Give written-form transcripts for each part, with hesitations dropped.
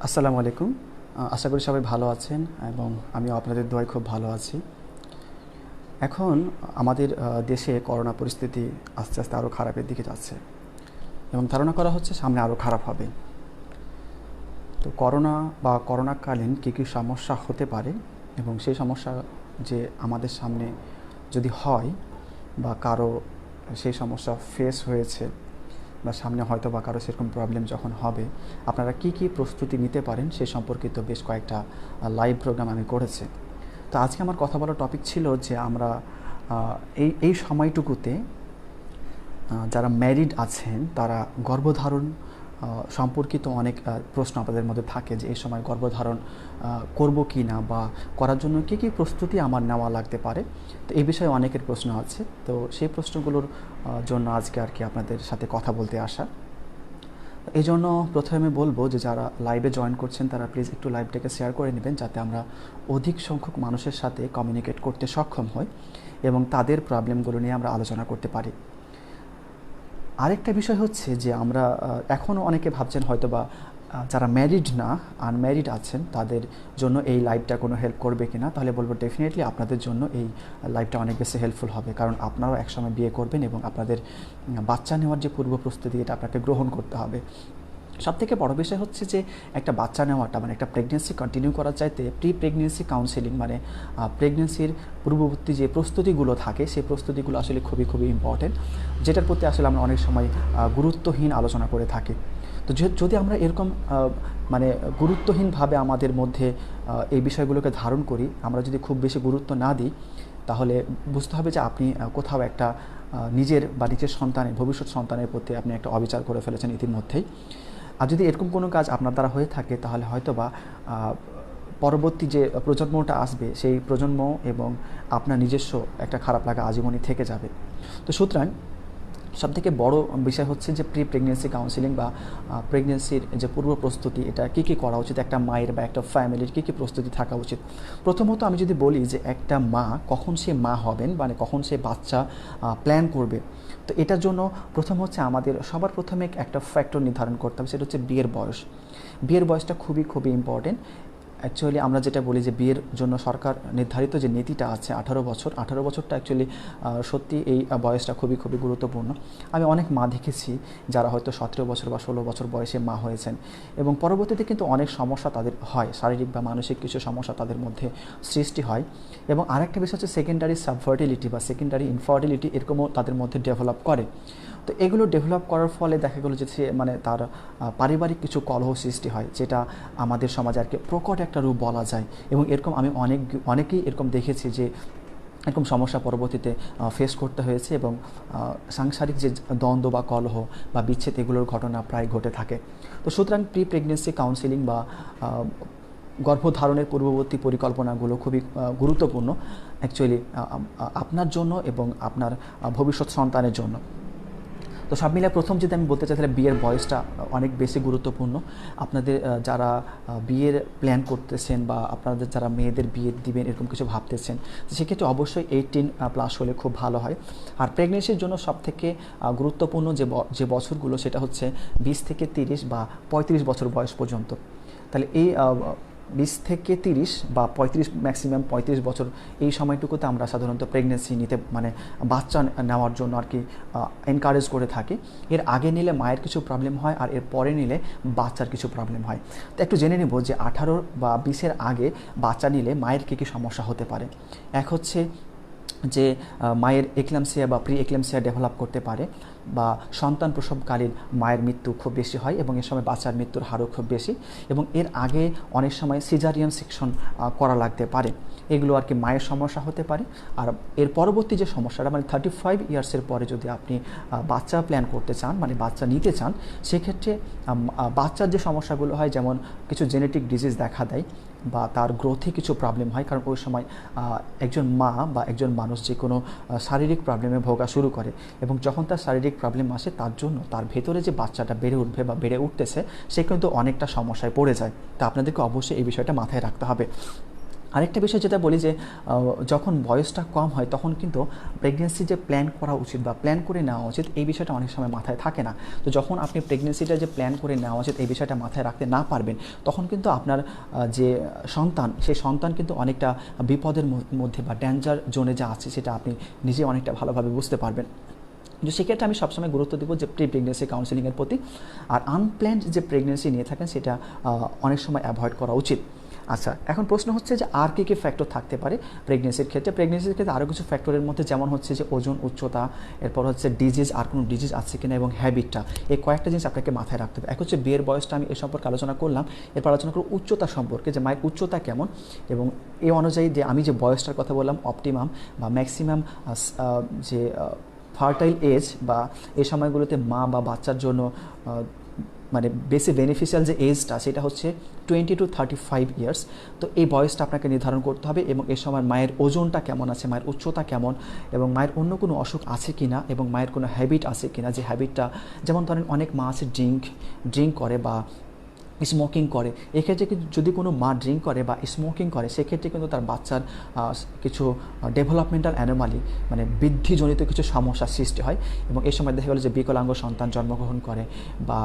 আসসালামু আলাইকুম। আশা করি সবাই ভালো আছেন এবং আমিও আপনাদের দোয়ায় খুব ভালো আছি। এখন আমাদের দেশে করোনা পরিস্থিতি আস্তে আস্তে আরও খারাপের দিকে যাচ্ছে এবং ধারণা করা হচ্ছে সামনে আরও খারাপ হবে। তো করোনাকালীন কী কী সমস্যা হতে পারে এবং সেই সমস্যা যে আমাদের সামনে যদি হয় বা কারো সেই সমস্যা ফেস হয়েছে বা সামনে হয়তো বা কারো সেরকম প্রবলেম যখন হবে, আপনারা কী কী প্রস্তুতি নিতে পারেন সে সম্পর্কিত বেশ কয়েকটা লাইভ প্রোগ্রাম আমি করেছি। তো আজকে আমার কথা বলার টপিক ছিল যে আমরা এই সময়টুকুতে যারা ম্যারিড আছেন তারা গর্ভধারণ সম্পর্কিত অনেক প্রশ্ন আপনাদের মধ্যে থাকে যে এই সময় গর্ভধারণ করব কি না বা করার জন্য কী কী প্রস্তুতি আমার নেওয়া লাগতে পারে। তো এই বিষয়ে অনেকের প্রশ্ন আছে, তো সেই প্রশ্নগুলোর জন্য আজকে আর কি আপনাদের সাথে কথা বলতে আসা। এই জন্য প্রথমে বলবো যে যারা লাইভে জয়েন করছেন তারা প্লিজ একটু লাইভটাকে শেয়ার করে নেবেন, যাতে আমরা অধিক সংখ্যক মানুষের সাথে কমিউনিকেট করতে সক্ষম হই এবং তাদের প্রবলেমগুলো নিয়ে আমরা আলোচনা করতে পারি। আরেকটা বিষয় হচ্ছে যে আমরা এখনও অনেকে ভাবছেন হয়তো বা যারা ম্যারিড না, আনম্যারিড আছেন তাদের জন্য এই লাইভটা কোনো হেল্প করবে কিনা, তাহলে বলবো ডেফিনেটলি আপনাদের জন্য এই লাইভটা অনেক বেশি হেল্পফুল হবে, কারণ আপনারাও একসময় বিয়ে করবেন এবং আপনাদের বাচ্চা নেওয়ার যে পূর্ব প্রস্তুতি এটা আপনাকে গ্রহণ করতে হবে। সবথেকে বড় বিষয় হচ্ছে যে একটা বাচ্চা নেওয়াটা মানে একটা প্রেগনেন্সি কন্টিনিউ করার চাইতে প্রি প্রেগনেন্সি কাউন্সেলিং মানে প্রেগনেন্সির পূর্ববর্তী যে প্রস্তুতিগুলো থাকে সেই প্রস্তুতিগুলো আসলে খুবই খুবই ইম্পর্টেন্ট, যেটার প্রতি আসলে আমরা অনেক সময় গুরুত্বহীন আলোচনা করে থাকি। তো যদি আমরা এরকম মানে গুরুত্বহীনভাবে আমাদের মধ্যে এই বিষয়গুলোকে ধারণ করি, আমরা যদি খুব বেশি গুরুত্ব না দিই, তাহলে বুঝতে হবে যে আপনি কোথাও একটা নিজের বা নিজের সন্তানের ভবিষ্যৎ সন্তানের প্রতি আপনি একটা অবিচার করে ফেলেছেন ইতিমধ্যেই। আর যদি এরকম কোনো কাজ আপনার দ্বারা হয়ে থাকে তাহলে হয়তো বা পরবর্তী যে প্রজন্মটা আসবে সেই প্রজন্ম এবং আপনার নিজস্ব একটা খারাপ লাগা আজীবনই থেকে যাবে। তো সুতরাং সবথেকে বড় বিষয় হচ্ছে যে প্রি প্রেগনেন্সি কাউন্সিলিং বা প্রেগনেন্সির যে পূর্ব প্রস্তুতি, এটা কী কী করা উচিত, একটা মায়ের বা একটা ফ্যামিলির কী কী প্রস্তুতি থাকা উচিত। প্রথমত আমি যদি বলি যে একটা মা কখন সে মা হবেন মানে কখন সে বাচ্চা প্ল্যান করবে, তো এটার জন্য প্রথম হচ্ছে আমাদের সবার প্রথমে একটা ফ্যাক্টর নির্ধারণ করতে হবে, সেটা হচ্ছে বিয়ের বয়স। বিয়ের বয়সটা খুবই খুবই ইম্পর্টেন্ট। অ্যাকচুয়ালি আমরা যেটা বলি যে বিয়ের জন্য সরকার নির্ধারিত যে নীতিটা আছে 18 বছর, 18 বছরটা অ্যাকচুয়ালি সত্যি এই বয়সটা খুবই খুবই গুরুত্বপূর্ণ। আমি অনেক মা দেখেছি যারা হয়তো 17 বছর বা 16 বছর বয়সে মা হয়েছেন এবং পরবর্তীতে কিন্তু অনেক সমস্যা তাদের হয়, শারীরিক বা মানসিক কিছু সমস্যা তাদের মধ্যে সৃষ্টি হয়। এবং আরেকটা বিষয় হচ্ছে সেকেন্ডারি সাবফার্টিলিটি বা সেকেন্ডারি ইনফার্টিলিটি, এরকমও তাদের মধ্যে ডেভেলপ করে। তো এগুলো ডেভেলপ করার ফলে দেখা গেলো যে সে মানে তার পারিবারিক কিছু কলহ সৃষ্টি হয়, যেটা আমাদের সমাজে আর কি প্রকট একটা রূপ বলা যায়। এবং এরকম আমি অনেকেই এরকম দেখেছি যে এরকম সমস্যা পরবর্তীতে ফেস করতে হয়েছে এবং সাংসারিক যে দ্বন্দ্ব বা কলহ বা বিচ্ছেদ এগুলোর ঘটনা প্রায় ঘটে থাকে। তো সুতরাং প্রি প্রেগনেন্সি কাউন্সিলিং বা গর্ভধারণের পূর্ববর্তী পরিকল্পনাগুলো খুবই গুরুত্বপূর্ণ অ্যাকচুয়ালি আপনার জন্য এবং আপনার ভবিষ্যৎ সন্তানের জন্য। তো সব মিলে প্রথম যদি আমি বলতে চাই তাহলে বিয়ের বয়সটা অনেক বেশি গুরুত্বপূর্ণ। আপনাদের যারা বিয়ের প্ল্যান করতেছেন বা আপনাদের যারা মেয়েদের বিয়ে দিবেন এরকম কিছু ভাবতেছেন, তো সেক্ষেত্রে অবশ্যই 18+ হলে খুব ভালো হয়। আর প্রেগনেন্সির জন্য সবথেকে গুরুত্বপূর্ণ যে বছরগুলো সেটা হচ্ছে 20 থেকে 30 বা 35 বছর বয়স পর্যন্ত। তাহলে এই 20 থেকে 30 বা 35, ম্যাক্সিমাম 35 বছর এই সময়টুকুতে আমরা সাধারণত প্রেগনেন্সি নিতে মানে বাচ্চা নেওয়ার জন্য আর কি এনকারেজ করে থাকি। এর আগে নিলে মায়ের কিছু প্রবলেম হয় আর এর পরে নিলে বাচ্চার কিছু প্রবলেম হয়। তো একটু জেনে নেব যে 18 বা 20-এর আগে বাচ্চা নিলে মায়ের কী কী সমস্যা হতে পারে। এক হচ্ছে যে মায়ের এক্লাম্পসিয়া বা প্রি এক্লাম্পসিয়া ডেভেলপ করতে পারে, বা সন্তান প্রসবকালীন মায়ের মৃত্যু খুব বেশি হয় এবং এর সময় বাচ্চার মৃত্যুর হারও খুব বেশি, এবং এর আগে অনেক সময় সিজারিয়ান সেকশন করা লাগতে পারে। এগুলো আর কি মায়ের সমস্যা হতে পারে। আর এর পরবর্তী যে সমস্যাটা মানে 35 ইয়ার্সের পরে যদি আপনি বাচ্চা প্ল্যান করতে চান মানে বাচ্চা নিতে চান, সেক্ষেত্রে বাচ্চার যে সমস্যাগুলো হয়, যেমন কিছু জেনেটিক ডিজিজ দেখা দেয় বা তার গ্রোথে কিছু প্রবলেম হয়, কারণ ওই সময় একজন মা বা একজন মানুষ যে কোনো শারীরিক প্রবলেমে ভোগা শুরু করে, এবং যখন তার শারীরিক প্রবলেম আসে তার জন্য তার ভেতরে যে বাচ্চাটা বেড়ে উঠবে বা বেড়ে উঠতেছে সে কিন্তু অনেকটা সমস্যায় পড়ে যায়। তা আপনাদেরকে অবশ্যই এই বিষয়টা মাথায় রাখতে হবে। আরেকটা বিষয় যেটা বলি যে যখন বয়সটা কম হয় তখন কিন্তু প্রেগনেন্সি যে প্ল্যান করা উচিত বা প্ল্যান করে নেওয়া উচিত এই বিষয়টা অনেক সময় মাথায় থাকে না। তো যখন আপনি প্রেগনেন্সিটা যে প্ল্যান করে নেওয়া উচিত এই বিষয়টা মাথায় রাখতে না পারবেন, তখন কিন্তু আপনার যে সন্তান, সেই সন্তান কিন্তু অনেকটা বিপদের মধ্যে বা ডেঞ্জার জোনে যা আছে সেটা আপনি নিজে অনেকটা ভালোভাবে বুঝতে পারবেন। তো সেক্ষেত্রে আমি সবসময় গুরুত্ব দেবো যে প্রি প্রেগনেন্সি কাউন্সেলিংয়ের প্রতি। আর আনপ্ল্যান্ড যে প্রেগনেন্সি নিয়ে থাকেন সেটা অনেক সময় অ্যাভয়েড করা উচিত। আচ্ছা, এখন প্রশ্ন হচ্ছে যে আর কী কী ফ্যাক্টর থাকতে পারে প্রেগনেন্সির ক্ষেত্রে। প্রেগনেন্সির ক্ষেত্রে আরও কিছু ফ্যাক্টরের মধ্যে যেমন হচ্ছে যে ওজন, উচ্চতা, এরপর হচ্ছে ডিজিজ, আর কোনো ডিজিজ আছে কিনা, এবং হ্যাবিটটা, এই কয়েকটা জিনিস আপনাকে মাথায় রাখতে হবে। এক হচ্ছে বিয়ের বয়সটা, আমি এ সম্পর্কে আলোচনা করলাম। এরপর আলোচনা করব উচ্চতা সম্পর্কে, যে মায়ের উচ্চতা কেমন, এবং এই অনুযায়ী যে আমি যে বয়সটার কথা বললাম অপটিমাম বা ম্যাক্সিমাম যে ফার্টাইল এজ বা এই সময়গুলোতে মা বা বাচ্চার জন্য মানে বেশি বেনিফিশিয়াল যে এজটা সেটা হচ্ছে 20 to 35 ইয়ার্স। তো এই বয়সটা আপনাকে নির্ধারণ করতে হবে, এবং এ সময় মায়ের ওজনটা কেমন আছে, মায়ের উচ্চতা কেমন, এবং মায়ের অন্য কোনো অসুখ আছে কি না, এবং মায়ের কোনো হ্যাবিট আছে কি না, যে হ্যাবিটটা, যেমন ধরেন অনেক মা আছে ড্রিঙ্ক করে বা স্মোকিং করে। এক্ষেত্রে কিন্তু যদি কোনো মা ড্রিঙ্ক করে বা স্মোকিং করে সেক্ষেত্রে কিন্তু তার বাচ্চার কিছু ডেভেলপমেন্টাল অ্যানোমালি মানে বৃদ্ধিজনিত কিছু সমস্যার সৃষ্টি হয়, এবং এই সময় দেখা গেলো যে বিকলাঙ্গ সন্তান জন্মগ্রহণ করে বা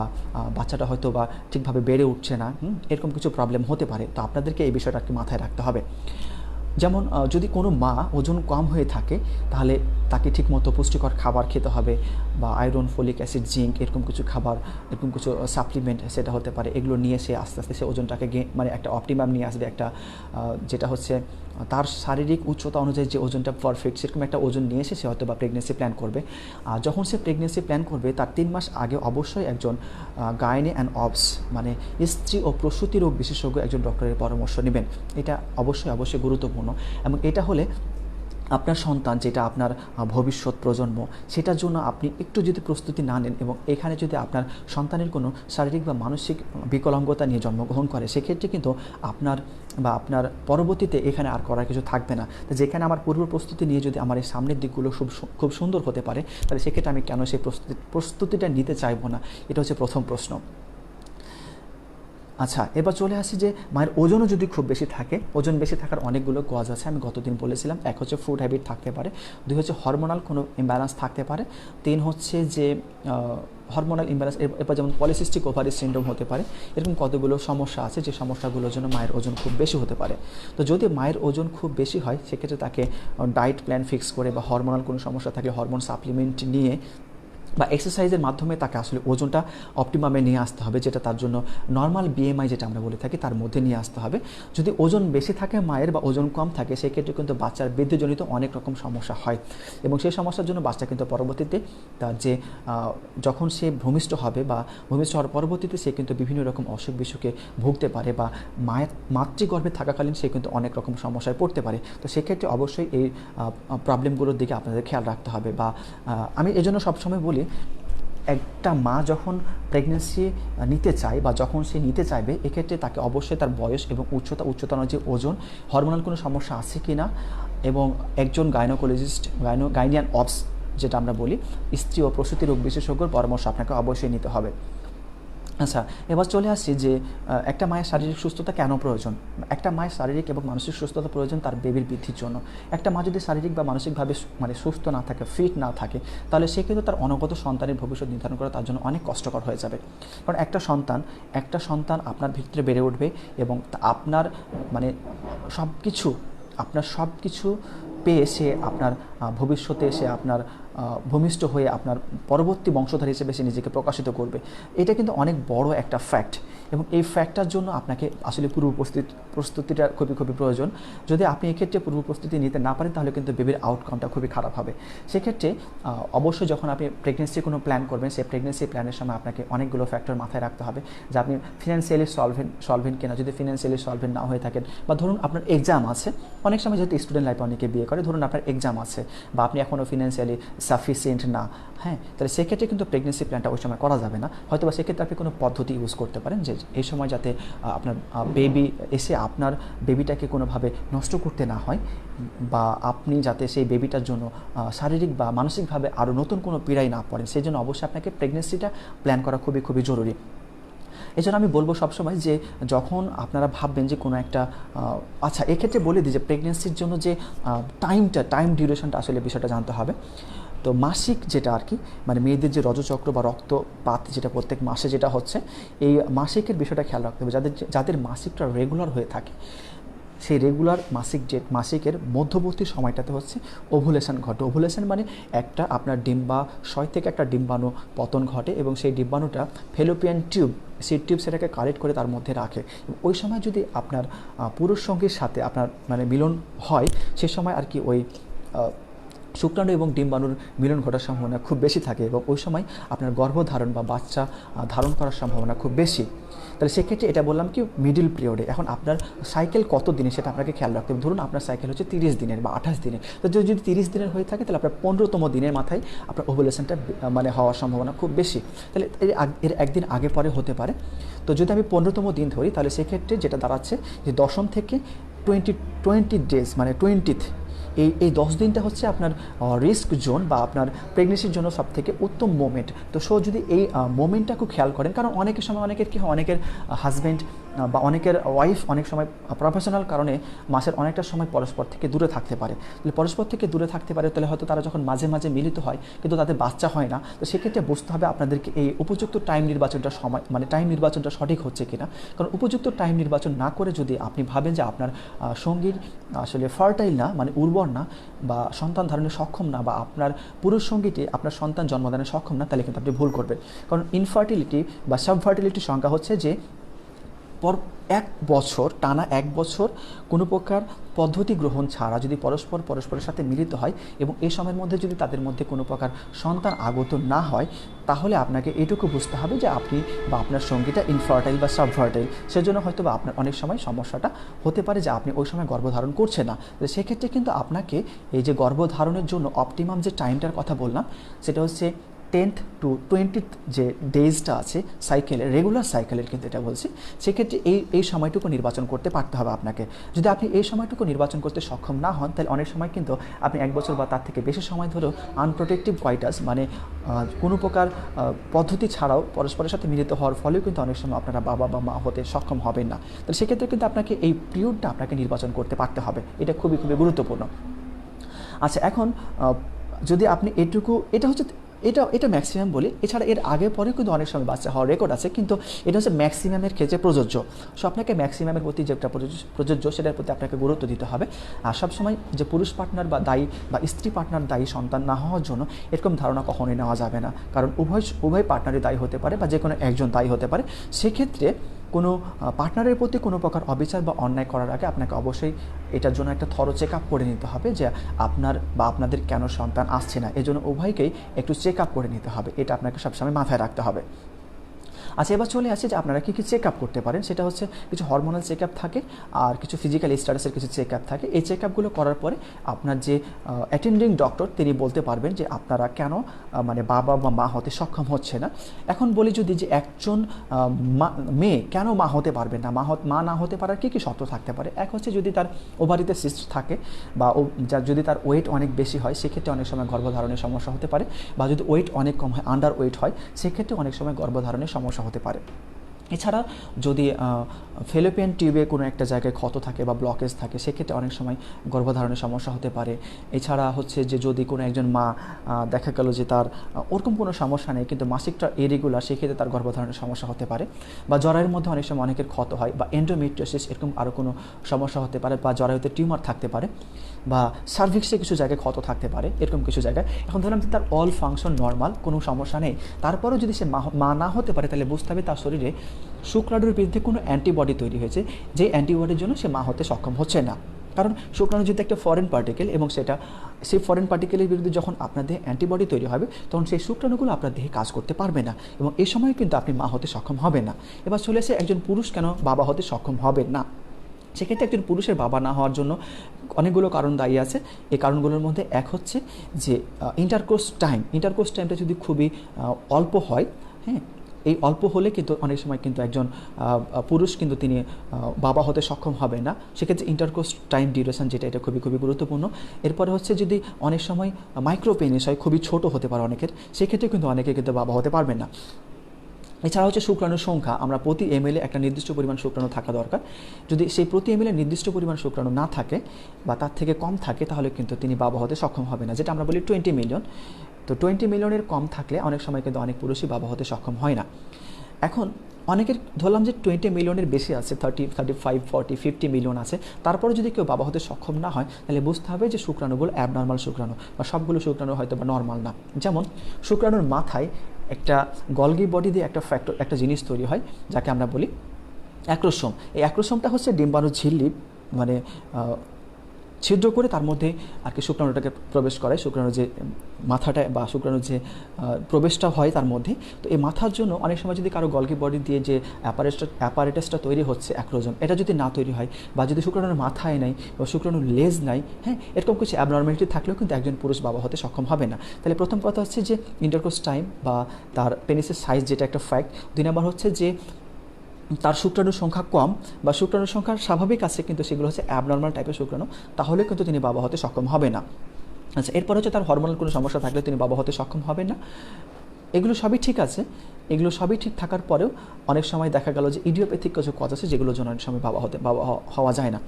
বাচ্চাটা হয়তো বা ঠিকভাবে বেড়ে উঠছে না, এরকম কিছু প্রবলেম হতে পারে। তো আপনাদেরকে এই বিষয়টা কি মাথায় রাখতে হবে। যেমন যদি কোনো মা ওজন কম হয়ে থাকে তাহলে তাকে ঠিকমতো পুষ্টিকর খাবার খেতে হবে, বা আয়রন, ফলিক অ্যাসিড, জিঙ্ক, এরকম কিছু খাবার, এরকম কিছু সাপ্লিমেন্ট সেটা হতে পারে। এগুলো নিয়ে সে আস্তে আস্তে সে ওজনটাকে মানে একটা অপটিমাম নিয়ে আসবে, একটা যেটা হচ্ছে তার শারীরিক উচ্চতা অনুযায়ী যে ওজনটা পারফেক্ট, সেরকম একটা ওজন নিয়ে এসে সে হয়তো বা প্রেগনেন্সি প্ল্যান করবে। আর যখন সে প্রেগনেন্সি প্ল্যান করবে তার 3 মাস আগে অবশ্যই একজন গাইনি অ্যান্ড অবস মানে স্ত্রী ও প্রসূতি রোগ বিশেষজ্ঞ একজন ডক্টরের পরামর্শ নেবেন। এটা অবশ্যই গুরুত্বপূর্ণ, এবং এটা হলে আপনার সন্তান, যেটা আপনার ভবিষ্যৎ প্রজন্ম, সেটার জন্য আপনি একটু যদি প্রস্তুতি না নেন, এবং এখানে যদি আপনার সন্তানের কোনো শারীরিক বা মানসিক বিকলাঙ্গতা নিয়ে জন্মগ্রহণ করে, সেক্ষেত্রে কিন্তু আপনার পরবর্তীতে এখানে আর করার কিছু থাকবে না। তো যেখানে আমার পূর্ব প্রস্তুতি নিয়ে যদি আমার এই সামনের দিকগুলো খুব সুন্দর হতে পারে, তাহলে সেক্ষেত্রে আমি কেন সেই প্রস্তুতিটা নিতে চাইবো না, এটা হচ্ছে প্রথম প্রশ্ন। আচ্ছা, এবার চলে আসি যে মায়ের ওজনও যদি খুব বেশি থাকে, ওজন বেশি থাকার অনেকগুলো কজ আছে, আমি গতদিন বলেছিলাম। এক হচ্ছে ফুড হ্যাবিট থাকতে পারে, 2 হচ্ছে হরমোনাল কোনো ইমব্যালেন্স থাকতে পারে, 3 হচ্ছে যে হরমোনাল ইমব্যালেন্স, এরপর যেমন পলিসিস্টিক ওভারি সিন্ড্রোম হতে পারে। এরকম কতগুলো সমস্যা আছে যে সমস্যাগুলোর জন্য মায়ের ওজন খুব বেশি হতে পারে। তো যদি মায়ের ওজন খুব বেশি হয় সেক্ষেত্রে তাকে ডায়েট প্ল্যান ফিক্স করে বা হরমোনাল কোনো সমস্যা থাকলে হরমোন সাপ্লিমেন্ট নিয়ে বা এক্সারসাইজের মাধ্যমে তাকে আসলে ওজনটা অপটিমামে নিয়ে আসতে হবে, যেটা তার জন্য নর্মাল বিএমআই যেটা আমরা বলে থাকি তার মধ্যে নিয়ে আসতে হবে। যদি ওজন বেশি থাকে মায়ের বা ওজন কম থাকে সেক্ষেত্রে কিন্তু বাচ্চার বৃদ্ধিজনিত অনেক রকম সমস্যা হয়, এবং সেই সমস্যার জন্য বাচ্চা কিন্তু পরবর্তীতে তার যে যখন সে ভূমিষ্ঠ হবে বা ভূমিষ্ঠ হওয়ার পরবর্তীতে সে কিন্তু বিভিন্ন রকম অসুখ বিসুখে ভুগতে পারে, বা মাতৃগর্ভে থাকাকালীন সে কিন্তু অনেক রকম সমস্যায় পড়তে পারে। তো সেক্ষেত্রে অবশ্যই এই প্রবলেমগুলোর দিকে আপনাদের খেয়াল রাখতে হবে। বা আমি এজন্য সবসময় বলি, একটা মা যখন প্রেগনেন্সি নিতে চায় বা যখন সে নিতে চাইবে, এক্ষেত্রে তাকে অবশ্যই তার বয়স এবং উচ্চতা অনুযায়ী ওজন, হরমোনাল কোনো সমস্যা আছে কি না, এবং একজন গাইনোকোলজিস্ট, গাইনিয়ান অবস যেটা আমরা বলি, স্ত্রী ও প্রসূতি রোগ বিশেষজ্ঞর পরামর্শ আপনাকে অবশ্যই নিতে হবে। আচ্ছা, এবার চলে আসছি যে একটা মায়ের শারীরিক সুস্থতা কেন প্রয়োজন। একটা মায়ের শারীরিক এবং মানসিক সুস্থতা প্রয়োজন তার বেবির বৃদ্ধির জন্য। একটা মা যদি শারীরিক বা মানসিকভাবে মানে সুস্থ না থাকে, ফিট না থাকে, তাহলে সে কিন্তু তার অনগত সন্তানের ভবিষ্যৎ নির্ধারণ করা তার জন্য অনেক কষ্টকর হয়ে যাবে। কারণ একটা সন্তান আপনার ভিতরে বেড়ে উঠবে, এবং আপনার মানে সব কিছু পেয়ে সে আপনার ভবিষ্যতে সে আপনার ভূমিষ্ঠ হয়ে আপনার পরবর্তী বংশধর হিসেবে সে নিজেকে প্রকাশিত করবে। এটা কিন্তু অনেক বড় একটা ফ্যাক্ট, এবং এই ফ্যাক্টটার জন্য আপনাকে আসলে প্রস্তুতিটা খুবই প্রয়োজন। যদি আপনি এক্ষেত্রে পূর্ব প্রস্তুতি নিতে না পারেন তাহলে কিন্তু বেবির আউটকামটা খুবই খারাপ হবে। সেক্ষেত্রে অবশ্যই যখন আপনি প্রেগনেন্সি কোনো প্ল্যান করবেন, সেই প্রেগনেন্সি প্ল্যানের সময় আপনাকে অনেকগুলো ফ্যাক্টর মাথায় রাখতে হবে, যে আপনি ফিনান্সিয়ালি সলভেন্ট কিনা। যদি ফিনান্সিয়ালি সলভেন্ট না হয়ে থাকেন, বা ধরুন আপনার এক্সাম আছে, অনেক সময় যেহেতু স্টুডেন্ট লাইফে অনেকে বিয়ে করে, ধরুন আপনার এক্সাম আছে বা আপনি এখনও ফিনান্সিয়ালি সাফিসিয়েন্ট না, হ্যাঁ, তাহলে সেক্ষেত্রে কিন্তু প্রেগনেন্সি প্ল্যানটা ওই সময় করা যাবে না। হয়তো বা সেক্ষেত্রে আপনি কোনো পদ্ধতি ইউজ করতে পারেন, যে এই সময় যাতে আপনার বেবি এসে আপনার বেবিটাকে কোনোভাবে নষ্ট করতে না হয়, বা আপনি যাতে সেই বেবিটার জন্য শারীরিক বা মানসিকভাবে আরও নতুন কোনো পীড়ায় না পড়েন, সেই জন্য অবশ্যই আপনাকে প্রেগনেন্সিটা প্ল্যান করা খুবই জরুরি। এই জন্য আমি বলবো সবসময় যে যখন আপনারা ভাববেন যে কোনো একটা আচ্ছা, এক্ষেত্রে বলে দিই যে প্রেগনেন্সির জন্য যে টাইম ডিউরেশনটা আসলে বিষয়টা জানতে হবে। তো মাসিক যেটা আর কি, মানে মেয়েদের যে রজচক্র বা রক্তপাত যেটা প্রত্যেক মাসে যেটা হচ্ছে, এই মাসিকের বিষয়টা খেয়াল রাখতে হবে। যাদের মাসিকটা রেগুলার হয়ে থাকে, সেই রেগুলার মাসিকের মধ্যবর্তী সময়টাতে হচ্ছে ওভুলেশন ঘটে। ওভুলেশন মানে একটা আপনার ডিম্বাশয় থেকে একটা ডিম্বাণু পতন ঘটে এবং সেই ডিম্বাণুটা ফেলোপিয়ান টিউব, সেই টিউব সেটাকে কালেক্ট করে তার মধ্যে রাখে। ওই সময় যদি আপনার পুরুষ সঙ্গীর সাথে আপনার মানে মিলন হয়, সে সময় আর কি ওই শুক্রাণু এবং ডিম্বাণুর মিলন ঘটার সম্ভাবনা খুব বেশি থাকে এবং ওই সময় আপনার গর্ভধারণ বা বাচ্চা ধারণ করার সম্ভাবনা খুব বেশি। তাহলে সেক্ষেত্রে এটা বললাম কি মিডিল পিরিয়ডে। এখন আপনার সাইকেল কত দিনে সেটা আপনাকে খেয়াল রাখতে হবে। ধরুন আপনার সাইকেল হচ্ছে 30 দিনের বা 28 দিনের, তো যদি 30 দিনের হয়ে থাকে তাহলে আপনার 15তম দিনের মাথায় আপনার ওভুলেশনটা মানে হওয়ার সম্ভাবনা খুব বেশি। তাহলে এর একদিন আগে পরে হতে পারে। তো যদি আমি 15তম দিন ধরি তাহলে সেক্ষেত্রে যেটা দাঁড়াচ্ছে যে 10ম থেকে 20 ডেজ মানে 20th, এই 10 দিনটা হচ্ছে আপনার রিস্ক জোন বা আপনার প্রেগনেন্সির জন্য সবথেকে উত্তম মোমেন্ট। তো যদি এই মোমেন্টটা খুব খেয়াল করেন, কারণ অনেকের সময় অনেকের কী হয়, অনেকের হাজব্যান্ড বা অনেকের ওয়াইফ অনেক সময় প্রফেশনাল কারণে মাসের অনেকটা সময় পরস্পর থেকে দূরে থাকতে পারে। তাহলে পরস্পর থেকে দূরে থাকতে পারে তাহলে হয়তো তারা যখন মাঝে মাঝে মিলিত হয় কিন্তু তাদের বাচ্চা হয় না। তো সেক্ষেত্রে বুঝতে হবে আপনাদেরকে এই উপযুক্ত টাইম নির্বাচনটা সঠিক হচ্ছে কিনা। কারণ উপযুক্ত টাইম নির্বাচন না করে যদি আপনি ভাবেন যে আপনার সঙ্গীর আসলে ফার্টাইল না, মানে উর্বর না বা সন্তান ধারণে সক্ষম না, বা আপনার পুরুষ সঙ্গীটি আপনার সন্তান জন্মদানে সক্ষম না, তাহলে কিন্তু আপনি ভুল করবেন। কারণ ইনফার্টিলিটি বা সাবফার্টিলিটির সংখ্যা হচ্ছে যে টানা এক বছর কোনো প্রকার পদ্ধতি গ্রহণ ছাড়া যদি পরস্পরের সাথে মিলিত হয় এবং এই সময়ের মধ্যে যদি তাদের মধ্যে কোনো প্রকার সন্তান আগত না হয়, তাহলে আপনাকে এটুকু বুঝতে হবে যে আপনি বা আপনার সঙ্গীটা ইনফার্টাইল বা সাবফার্টাইল। সেজন্য হয়তো বা আপনার অনেক সময় সমস্যাটা হতে পারে যে আপনি ওই সময় গর্ভধারণ করছেন না। তো সেক্ষেত্রে কিন্তু আপনাকে এই যে গর্ভধারণের জন্য অপটিমাম যে টাইমটার কথা বললাম সেটা হচ্ছে 10th to 20th যে ডেজটা আছে সাইকেলের, রেগুলার সাইকেলের কিন্তু এটা বলছি, সেক্ষেত্রে এই সময়টুকু নির্বাচন করতে পারতে হবে আপনাকে। যদি আপনি এই সময়টুকু নির্বাচন করতে সক্ষম না হন তাহলে অনেক সময় কিন্তু আপনি 1 বছর বা তার থেকে বেশি সময় ধরেও আনপ্রোটেক্টিভ কয়টাস মানে কোনো প্রকার পদ্ধতি ছাড়াও পরস্পরের সাথে মিলিত হওয়ার ফলেও কিন্তু অনেক সময় আপনারা বাবা বা মা হতে সক্ষম হবেন না। তাহলে সেক্ষেত্রে কিন্তু আপনাকে এই পিরিয়ডটা আপনাকে নির্বাচন করতে পারতে হবে, এটা খুবই গুরুত্বপূর্ণ। আচ্ছা, এখন যদি আপনি এটা ম্যাক্সিমাম বলি, এছাড়া এর আগে পরে কিন্তু অনেক সময় বাচ্চা হওয়ার রেকর্ড আছে, কিন্তু এটা হচ্ছে ম্যাক্সিমামের ক্ষেত্রে প্রযোজ্য। সো আপনাকে ম্যাক্সিমামের প্রতি যেটা প্রযোজ্য সেটার প্রতি আপনাকে গুরুত্ব দিতে হবে। আর সবসময় যে পুরুষ পার্টনার বা দায়ী বা স্ত্রী পার্টনার দায়ী সন্তান না হওয়ার জন্য এরকম ধারণা কখনোই নেওয়া যাবে না, কারণ উভয় পার্টনারই দায়ী হতে পারে বা যে কোনো একজন দায়ী হতে পারে। সেক্ষেত্রে কোনো পার্টনারের প্রতি কোনো প্রকার অবিচার বা অন্যায় করার আগে আপনাকে অবশ্যই এটার জন্য একটা থরো চেক আপ করে নিতে হবে যে আপনার বা আপনাদের কেন সন্তান আসছে না। এজন্য উভয়কেই একটু চেক আপ করে নিতে হবে, এটা আপনাকে সবসময় মাথায় রাখতে হবে। আচ্ছা, এবার চলে আসে যে আপনারা কী চেক আপ করতে পারেন। সেটা হচ্ছে কিছু হরমোনাল চেক আপ থাকে আর কিছু ফিজিক্যাল স্ট্যাটাসের কিছু চেক আপ থাকে। এই চেক আপগুলো করার পরে আপনার যে অ্যাটেন্ডিং ডক্টর তিনি বলতে পারবেন যে আপনারা কেন মানে বাবা বা মা হতে সক্ষম হচ্ছে না। এখন বলি যদি যে একজন মেয়ে কেন মা হতে পারবে না, মা না হতে পারার কী শর্ত থাকতে পারে। এক হচ্ছে যদি তার ওভারিতে সিস্ট থাকে বা যদি তার ওয়েট অনেক বেশি হয় সেক্ষেত্রে অনেক সময় গর্ভধারণের সমস্যা হতে পারে, বা যদি ওয়েট অনেক কম হয় আন্ডার ওয়েট হয় সেক্ষেত্রে অনেক সময় গর্ভধারণের সমস্যা হতে পারে। এছাড়া যদি ফেলোপিয়ান টিউবে কোনো একটা জায়গায় ক্ষত থাকে বা ব্লকেজ থাকে সেক্ষেত্রে অনেক সময় গর্ভধারণের সমস্যা হতে পারে। এছাড়া হচ্ছে যে যদি কোনো একজন মা দেখা গেল যে তার ওরকম কোনো সমস্যা নেই কিন্তু মাসিকটা ইরেগুলার, সেক্ষেত্রে তার গর্ভধারণের সমস্যা হতে পারে। বা জরায়ুর মধ্যে অনেক সময় অনেকের ক্ষত হয়, বা এন্ডোমেট্রিওসিস এরকম আরও কোনো সমস্যা হতে পারে, বা জরায়ুতে টিউমার থাকতে পারে, বা সার্ভিক্সে কিছু জায়গায় ক্ষত থাকতে পারে, এরকম কিছু জায়গায়। এখন ধরলাম যে তার অল ফাংশন নর্মাল, কোনো সমস্যা নেই, তারপরেও যদি সে মা না হতে পারে তাহলে বুঝতে হবে তার শরীরে শুক্রাণুর বিরুদ্ধে কোনো অ্যান্টিবডি তৈরি হয়েছে, যে অ্যান্টিবডির জন্য সে মা হতে সক্ষম হচ্ছে না। কারণ শুক্রাণু যেহেতু একটা ফরেন পার্টিকেল এবং সেই ফরেন পার্টিকেলের বিরুদ্ধে যখন আপনার দেহে অ্যান্টিবডি তৈরি হবে তখন সেই শুক্রাণুগুলো আপনার দেহে কাজ করতে পারবে না এবং এই সময় কিন্তু আপনি মা হতে সক্ষম হবে না। এবার চলে আসে একজন পুরুষ কেন বাবা হতে সক্ষম হবে না। সেক্ষেত্রে একজন পুরুষের বাবা না হওয়ার জন্য অনেকগুলো কারণ দায়ী আছে। এই কারণগুলোর মধ্যে এক হচ্ছে যে ইন্টারকোর্স টাইমটা যদি খুবই অল্প হয়, হ্যাঁ, এই অল্প হলে কিন্তু অনেক সময় কিন্তু একজন পুরুষ কিন্তু তিনি বাবা হতে সক্ষম হবে না। সেক্ষেত্রে ইন্টারকোর্স টাইম ডিউরেশন যেটা, এটা খুবই গুরুত্বপূর্ণ। এরপরে হচ্ছে যদি অনেক সময় মাইক্রোপেনিস হয়, খুবই ছোট হতে পারে অনেকের, সেক্ষেত্রে কিন্তু অনেকে কিন্তু বাবা হতে পারবেন না। এছাড়া হচ্ছে শুক্রাণুর সংখ্যা, আমরা প্রতি ml একটা নির্দিষ্ট পরিমাণ শুক্রাণু থাকা দরকার। যদি সেই প্রতি ml নির্দিষ্ট পরিমাণ শুক্রাণু না থাকে বা তার থেকে কম থাকে তাহলে কিন্তু তিনি বাবা হতে সক্ষম হবে না, যেটা আমরা বলি 20 মিলিয়ন। তো 20 মিলিয়নের কম থাকলে অনেক সময় কিন্তু অনেক পুরুষই বাবা হতে সক্ষম হয় না। এখন অনেকের ধরলাম যে 20 মিলিয়নের বেশি আছে, 30, 35, 40, 50 মিলিয়ন আছে, তারপরে যদি কেউ বাবা হতে সক্ষম না হয় তাহলে বুঝতে হবে যে শুক্রাণুগুলো অ্যাবনর্মাল শুক্রাণু বা সবগুলো শুক্রাণু হয়তো বা নর্মাল না। যেমন শুক্রাণুর মাথায় একটা গলগি বডি দিয়ে একটা জিনিস তৈরি হয় যাকে আমরা বলি অ্যাক্রোসোম। এই অ্যাক্রোসোমটা হচ্ছে ডিম্বাণুর ঝিল্লি মানে ছিদ্র করে তার মধ্যে আর কি শুক্রাণুটাকে প্রবেশ করায়, শুক্রাণুর যে মাথাটা বা শুক্রাণুর যে প্রবেশটা হয় তার মধ্যে। তো এই মাথার জন্য অনেক সময় যদি কারো গলগি বডি দিয়ে যে অ্যাপারেটাসটা তৈরি হচ্ছে অ্যাক্রোজোম, এটা যদি না তৈরি হয় বা যদি শুক্রাণুর মাথায় নাই বা শুক্রাণুর লেজ নাই, হ্যাঁ, এরকম কিছু অ্যাবনর্মালিটি থাকলেও কিন্তু একজন পুরুষ বাবা হতে সক্ষম হবে না। তাহলে প্রথম কথা হচ্ছে যে ইন্টারকোর্স টাইম বা তার পেনিসের সাইজ, যেটা একটা ফ্যাক্ট। 2 নম্বর হচ্ছে যে তার শুক্রাণুর সংখ্যা কম বা শুক্রাণুর সংখ্যা স্বাভাবিক আছে কিন্তু সেগুলো হচ্ছে অ্যাবনর্মাল টাইপের শুক্রাণু, তাহলে কিন্তু তিনি বাবা হতে সক্ষম হবে না। আচ্ছা, এরপর হচ্ছে তার হরমোনাল কোনো সমস্যা থাকলে তিনি বাবা হতে সক্ষম হবেন না। এগুলো সবই ঠিক আছে, এগুলো সবই ঠিক থাকার পরেও অনেক সময় দেখা গেল যে ইডিওপ্যাথিক কিছু কজ আছে যেগুলোর জন্য অনেক সময় বাবা হওয়া যায় না।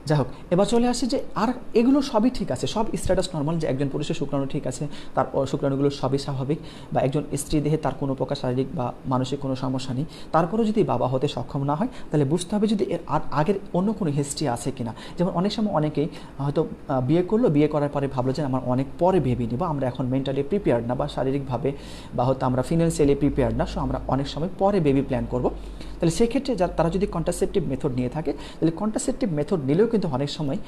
যাই হোক, এবার চলে আসি যে আর এগুলো সবই ঠিক আছে, সব স্ট্যাটাস নর্মাল, যে একজন পুরুষের শুক্রাণু ঠিক আছে, তার শুক্রাণুগুলো সবই স্বাভাবিক, বা একজন স্ত্রী দেহে তার কোনো প্রকার শারীরিক বা মানসিক কোনো সমস্যা নেই, তারপরেও যদি বাবা হতে সক্ষম না হয় তাহলে বুঝতে হবে যদি এর আর আগের অন্য কোনো হিস্ট্রি আছে কিনা। যেমন অনেক সময় অনেকেই হয়তো বিয়ে করলো, বিয়ে করার পরে ভাবলো যে আমার অনেক পরে ভেবে নিব, আমরা এখন মেন্টালি প্রিপেয়ার্ড না বা শারীরিকভাবে বা হয়তো আমরা ফিনান্সিয়ালি প্রিপেয়ার্ড না, সো আমরা অনেক সময় পরে বেবি প্ল্যান করব। তাহলে সেক্ষেত্রে তারা যদি কন্ট্রাসেপটিভ মেথড নিয়ে থাকে তাহলে কন্ট্রাসেপটিভ মেথড নিলেও কিন্তু অনেক সময়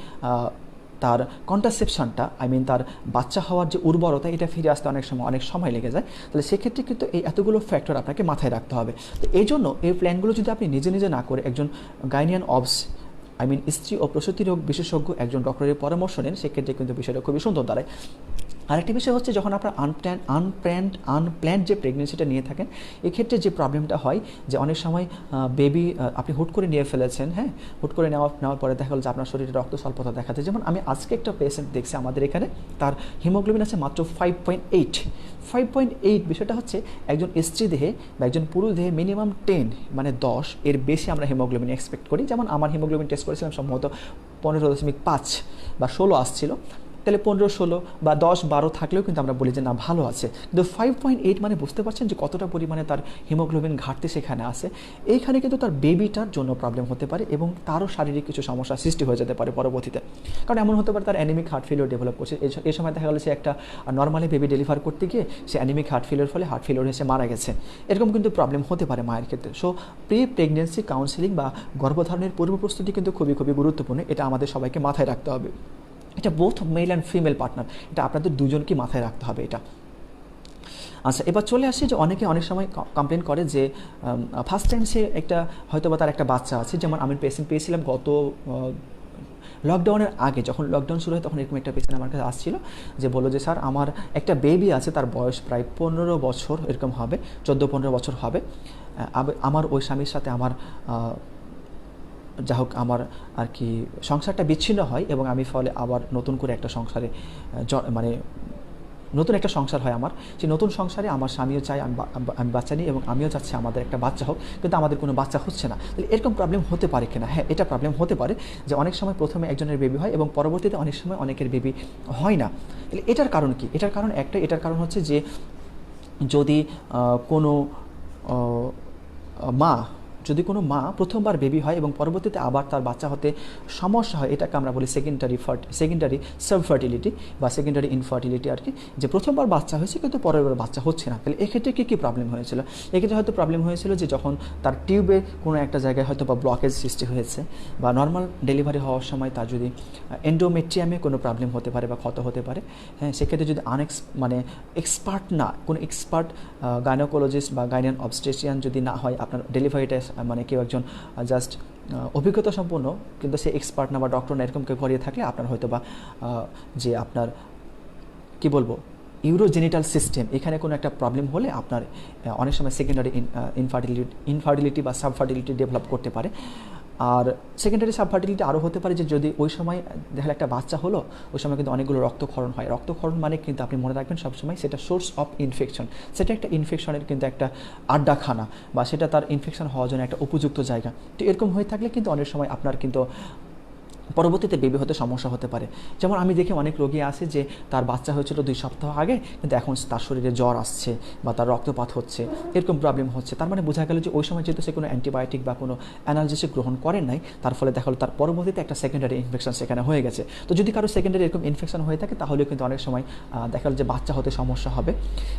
তার কন্ট্রাসেপশনটা তার বাচ্চা হওয়ার যে উর্বরতা এটা ফিরে আসতে অনেক সময় লেগে যায়। তাহলে সেক্ষেত্রে কিন্তু এই এতগুলো ফ্যাক্টর আপনাকে মাথায় রাখতে হবে। তো এই জন্য এই প্ল্যানগুলো যদি আপনি নিজে নিজে না করে একজন গাইনিয়ান অবস স্ত্রী ও প্রসূতি রোগ বিশেষজ্ঞ একজন ডক্টরের পরামর্শ নেন, সেক্ষেত্রে কিন্তু বিষয়টা খুবই সুন্দর দাঁড়ায়। আরেকটি বিষয় হচ্ছে যখন আপনার আনপ্ল্যান্ড যে প্রেগনেন্সিটা নিয়ে থাকেন, এক্ষেত্রে যে প্রবলেমটা হয় যে অনেক সময় বেবি আপনি হুট করে নিয়ে ফেলেছেন, হ্যাঁ, হুট করে নেওয়ার পরে দেখা গেল যে আপনার শরীরে রক্ত স্বল্পতা দেখাচ্ছে। যেমন আমি আজকে একটা পেশেন্ট দেখছি আমাদের এখানে, তার হিমোগ্লোবিন আছে মাত্র 5.8। বিষয়টা হচ্ছে একজন স্ত্রী দেহে বা একজন পুরুষ দেহে মিনিমাম 10 এর বেশি আমরা হিমোগ্লোবিন এক্সপেক্ট করি। যেমন আমার হিমোগ্লোবিন টেস্ট করেছিলাম সম্ভবত 15.5 বা 16 আসছিল, তাহলে 15-16 বা 10-12 থাকলেও কিন্তু আমরা বলি যে না ভালো আছে, কিন্তু 5.8 মানে বুঝতে পারছেন যে কতটা পরিমাণে তার হিমোগ্লোবিন ঘাটতি সেখানে আছে। এইখানে কিন্তু তার বেবিটার জন্য প্রবলেম হতে পারে এবং তারও শারীরিক কিছু সমস্যা সৃষ্টি হয়ে যেতে পারে পরবর্তীতে। কারণ এমন হতে পারে তার অ্যানিমিক হার্ট ফেলিওর ডেভেলপ করছে, এই সময় দেখা গেল সে একটা নর্মালি বেবি ডেলিভার করতে গিয়ে সে অ্যানিমিক হার্ট ফেলিওর ফলে হার্ট ফেলিওর এসে মারা গেছে, এরকম কিন্তু প্রবলেম হতে পারে মায়ের ক্ষেত্রে। সো প্রেগনেন্সি কাউন্সিলিং বা গর্ভধারণের পূর্ব প্রস্তুতি কিন্তু খুবই গুরুত্বপূর্ণ, এটা আমাদের সবাইকে মাথায় রাখতে হবে। এটা both male and female partner, এটা আপনাদের দুজনকে মাথায় রাখতে হবে এটা। আচ্ছা, এবার চলে আসি যে অনেকে অনেক সময় কমপ্লেন করে যে ফার্স্ট টাইম সে একটা হয়তো বা তার একটা বাচ্চা আছে। যেমন আমি পেশেন্ট পেয়েছিলাম গত লকডাউনের আগে, যখন লকডাউন শুরু হয় তখন এরকম একটা পেশেন্ট আমার কাছে আসছিল যে বললো যে স্যার আমার একটা বেবি আছে, তার বয়স প্রায় 15 বছর এরকম হবে, 14-15 বছর হবে। আমার ওই স্বামীর সাথে আমার যা হোক আমার আর কি সংসারটা বিচ্ছিন্ন হয় এবং আমি ফলে আবার নতুন করে একটা সংসারে নতুন একটা সংসার হয় আমার। সেই নতুন সংসারে আমার স্বামীও চায় আমি বাচ্চা নিই এবং আমিও চাচ্ছি আমাদের একটা বাচ্চা হোক, কিন্তু আমাদের কোনো বাচ্চা হচ্ছে না। তাহলে এরকম প্রবলেম হতে পারে কিনা? হ্যাঁ, এটা প্রবলেম হতে পারে যে অনেক সময় প্রথমে একজনের বেবি হয় এবং পরবর্তীতে অনেক সময় অনেকের বেবি হয় না। তাহলে এটার কারণ কি? এটার কারণ হচ্ছে যে যদি যদি কোনো মা প্রথমবার বেবি হয় এবং পরবর্তীতে আবার তার বাচ্চা হতে সমস্যা হয়, এটাকে আমরা বলি সেকেন্ডারি সাবফার্টিলিটি বা সেকেন্ডারি ইনফার্টিলিটি আর কি, যে প্রথমবার বাচ্চা হয়েছে কিন্তু পরের বার বাচ্চা হচ্ছে না। তাহলে এক্ষেত্রে কী প্রবলেম হয়েছিল? এক্ষেত্রে হয়তো প্রবলেম হয়েছিল যে যখন তার টিউবে কোনো একটা জায়গায় হয়তো বা ব্লকেজ সৃষ্টি হয়েছে, বা নর্মাল ডেলিভারি হওয়ার সময় তার যদি এন্ডোমেট্রিয়ামে কোনো প্রবলেম হতে পারে বা ক্ষত হতে পারে। হ্যাঁ, সেক্ষেত্রে যদি কোনো এক্সপার্ট গাইনোকোলজিস্ট বা গাইনিয়ান অবস্টেট্রিয়ান যদি না হয়, আপনার ডেলিভারিটা কেউ একজন জাস্ট অভিজ্ঞতা সম্পন্ন কিন্তু সে এক্সপার্ট না বা ডক্টর না, এরকম কেউ করিয়ে থাকলে আপনার হয়তো বা যে আপনার কী বলবো ইউরোজেনিটাল সিস্টেম, এখানে কোনো একটা প্রবলেম হলে আপনার অনেক সময় সেকেন্ডারি ইনফার্টিলিটি বা সাবফার্টিলিটি ডেভেলপ করতে পারে। আর সেকেন্ডারি সাবফার্টিলিটি আরও হতে পারে যে যদি ওই সময় দেখা একটা বাচ্চা হলো, ওই সময় কিন্তু অনেকগুলো রক্তক্ষরণ হয়। রক্তক্ষরণ মানে কিন্তু আপনি মনে রাখবেন সবসময় সেটা সোর্স অফ ইনফেকশন, সেটা একটা ইনফেকশনের কিন্তু একটা আড্ডাখানা, বা সেটা তার ইনফেকশন হওয়ার জন্য একটা উপযুক্ত জায়গা। তো এরকম হয়ে থাকলে কিন্তু অনেক সময় আপনার কিন্তু পরবর্তীতে বেবি হতে সমস্যা হতে পারে। যেমন আমি দেখি অনেক রোগী আছে যে তার বাচ্চা হয়েছিল 2 সপ্তাহ আগে, কিন্তু এখন তার শরীরে জ্বর আসছে বা তার রক্তপাত হচ্ছে, এরকম প্রবলেম হচ্ছে। তার মানে বোঝা গেল যে ওই সময় যেহেতু সে কোনো অ্যান্টিবায়োটিক বা কোনো অ্যানালজেসিক গ্রহণ করেন নাই, তার ফলে দেখা হলো তার পরবর্তীতে একটা সেকেন্ডারি ইনফেকশন সেখানে হয়ে গেছে। তো যদি কারো সেকেন্ডারি এরকম ইনফেকশন হয়ে থাকে তাহলে কিন্তু অনেক সময় দেখা গেল যে বাচ্চা হতে সমস্যা হবে।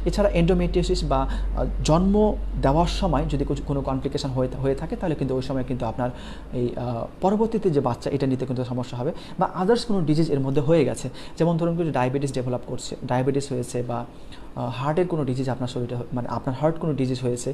এছাড়া এন্ডোমেট্রিওসিস বা জন্ম দেওয়ার সময় যদি কোনো কমপ্লিকেশন হয়ে থাকে তাহলে কিন্তু ওই সময় কিন্তু আপনার এই পরবর্তীতে যে বাচ্চা এটা নিতে কিন্তু সমস্যা হবে, বা আদার্স কোনো ডিজিজ এর মধ্যে হয়ে গেছে। যেমন ধরুন কিছু ডায়াবেটিস ডেভেলপ করছে, ডায়াবেটিস হয়েছে, বা হার্টের কোনো ডিজিজ আপনার শরীরে, মানে আপনার হার্ট কোনো ডিজিজ হয়েছে,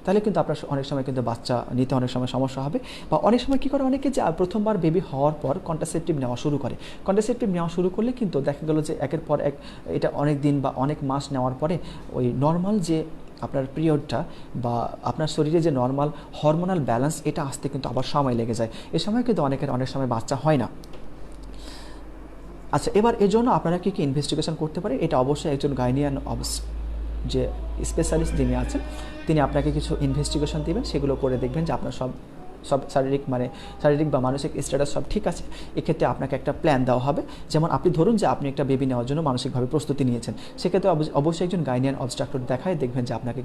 তাহলে কিন্তু আপনার অনেক সময় কিন্তু বাচ্চা নিতে অনেক সময় সমস্যা হবে। বা অনেক সময় কী করে অনেকে যে প্রথমবার বেবি হওয়ার পর কন্ট্রাসেপটিভ নেওয়া শুরু করে। কন্ট্রাসেপটিভ নেওয়া শুরু করলে কিন্তু দেখা গেলো যে একের পর এক এটা অনেক দিন বা অনেক মাস নেওয়ার পরে ওই নর্মাল যে আপনার পিরিয়ডটা বা আপনার শরীরে যে নর্মাল হরমোনাল ব্যালেন্স এটা আসতে কিন্তু আবার সময় লেগে যায়। এ সময় কিন্তু অনেক সময় বাচ্চা হয় না। আচ্ছা, এবার এর জন্য আপনারা কী ইনভেস্টিগেশন করতে পারে, এটা অবশ্যই একজন গাইনিয়ান যে স্পেশালিস্ট যিনি আছেন তিনি আপনাকে কিছু ইনভেস্টিগেশন দেবেন, সেগুলো করে দেখবেন যে আপনার সব শারীরিক বা মানসিক স্ট্যাটাস সব ঠিক আছে। এক্ষেত্রে আপনাকে একটা প্ল্যান দেওয়া হবে। যেমন আপনি ধরুন যে আপনি একটা বেবি নেওয়ার জন্য মানসিকভাবে প্রস্তুতি নিয়েছেন, সেক্ষেত্রে অবশ্যই একজন গাইনিয়ান অবস্ট্রাক্টর দেখায় দেখবেন যে আপনার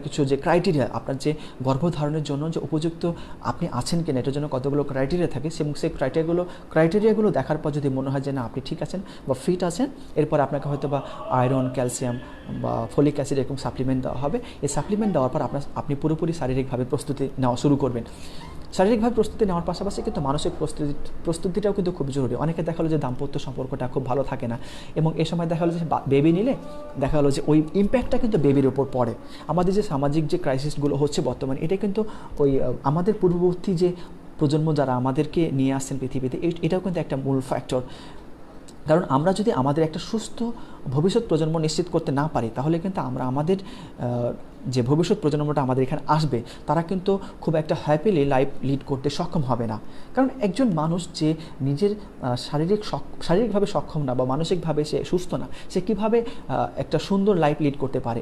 কিছু যে ক্রাইটেরিয়া, আপনার যে গর্ভধারণের জন্য যে উপযুক্ত আপনি আছেন কিনা এটার জন্য কতগুলো ক্রাইটেরিয়া থাকে, সেই ক্রাইটেরিয়াগুলো দেখার পর যদি মনে হয় যে না আপনি ঠিক আছেন বা ফিট আছেন, এরপর আপনাকে হয়তো বা আয়রন, ক্যালসিয়াম বা ফলিক অ্যাসিড এরকম সাপ্লিমেন্ট দেওয়া হবে। এই সাপ্লিমেন্ট দেওয়ার পর আপনি পুরোপুরি শারীরিকভাবে প্রস্তুতি নেওয়া শুরু করবেন। শারীরিকভাবে প্রস্তুতি নেওয়ার পাশাপাশি কিন্তু মানসিক প্রস্তুতিটাও কিন্তু খুব জরুরি। অনেকে দেখা হলো যে দাম্পত্য সম্পর্কটা খুব ভালো থাকে না, এবং এই সময় দেখা হলো যে বেবি নিলে দেখা হলো যে ওই ইম্প্যাক্টটা কিন্তু বেবির ওপর পড়ে। আমাদের যে সামাজিক যে ক্রাইসিসগুলো হচ্ছে বর্তমানে, এটা কিন্তু ওই আমাদের পূর্ববর্তী যে প্রজন্ম যারা আমাদেরকে নিয়ে আসছেন পৃথিবীতে, এটাও কিন্তু একটা মূল ফ্যাক্টর। কারণ আমরা যদি আমাদের একটা সুস্থ ভবিষ্যৎ প্রজন্ম নিশ্চিত করতে না পারি, তাহলে কিন্তু আমরা আমাদের যে ভবিষ্যৎ প্রজন্মটা আমাদের এখানে আসবে তারা কিন্তু খুব একটা হ্যাপিলি লাইফ লিড করতে সক্ষম হবে না। কারণ একজন মানুষ যে নিজের শারীরিকভাবে সক্ষম না বা মানসিকভাবে সে সুস্থ না, সে কীভাবে একটা সুন্দর লাইফ লিড করতে পারে,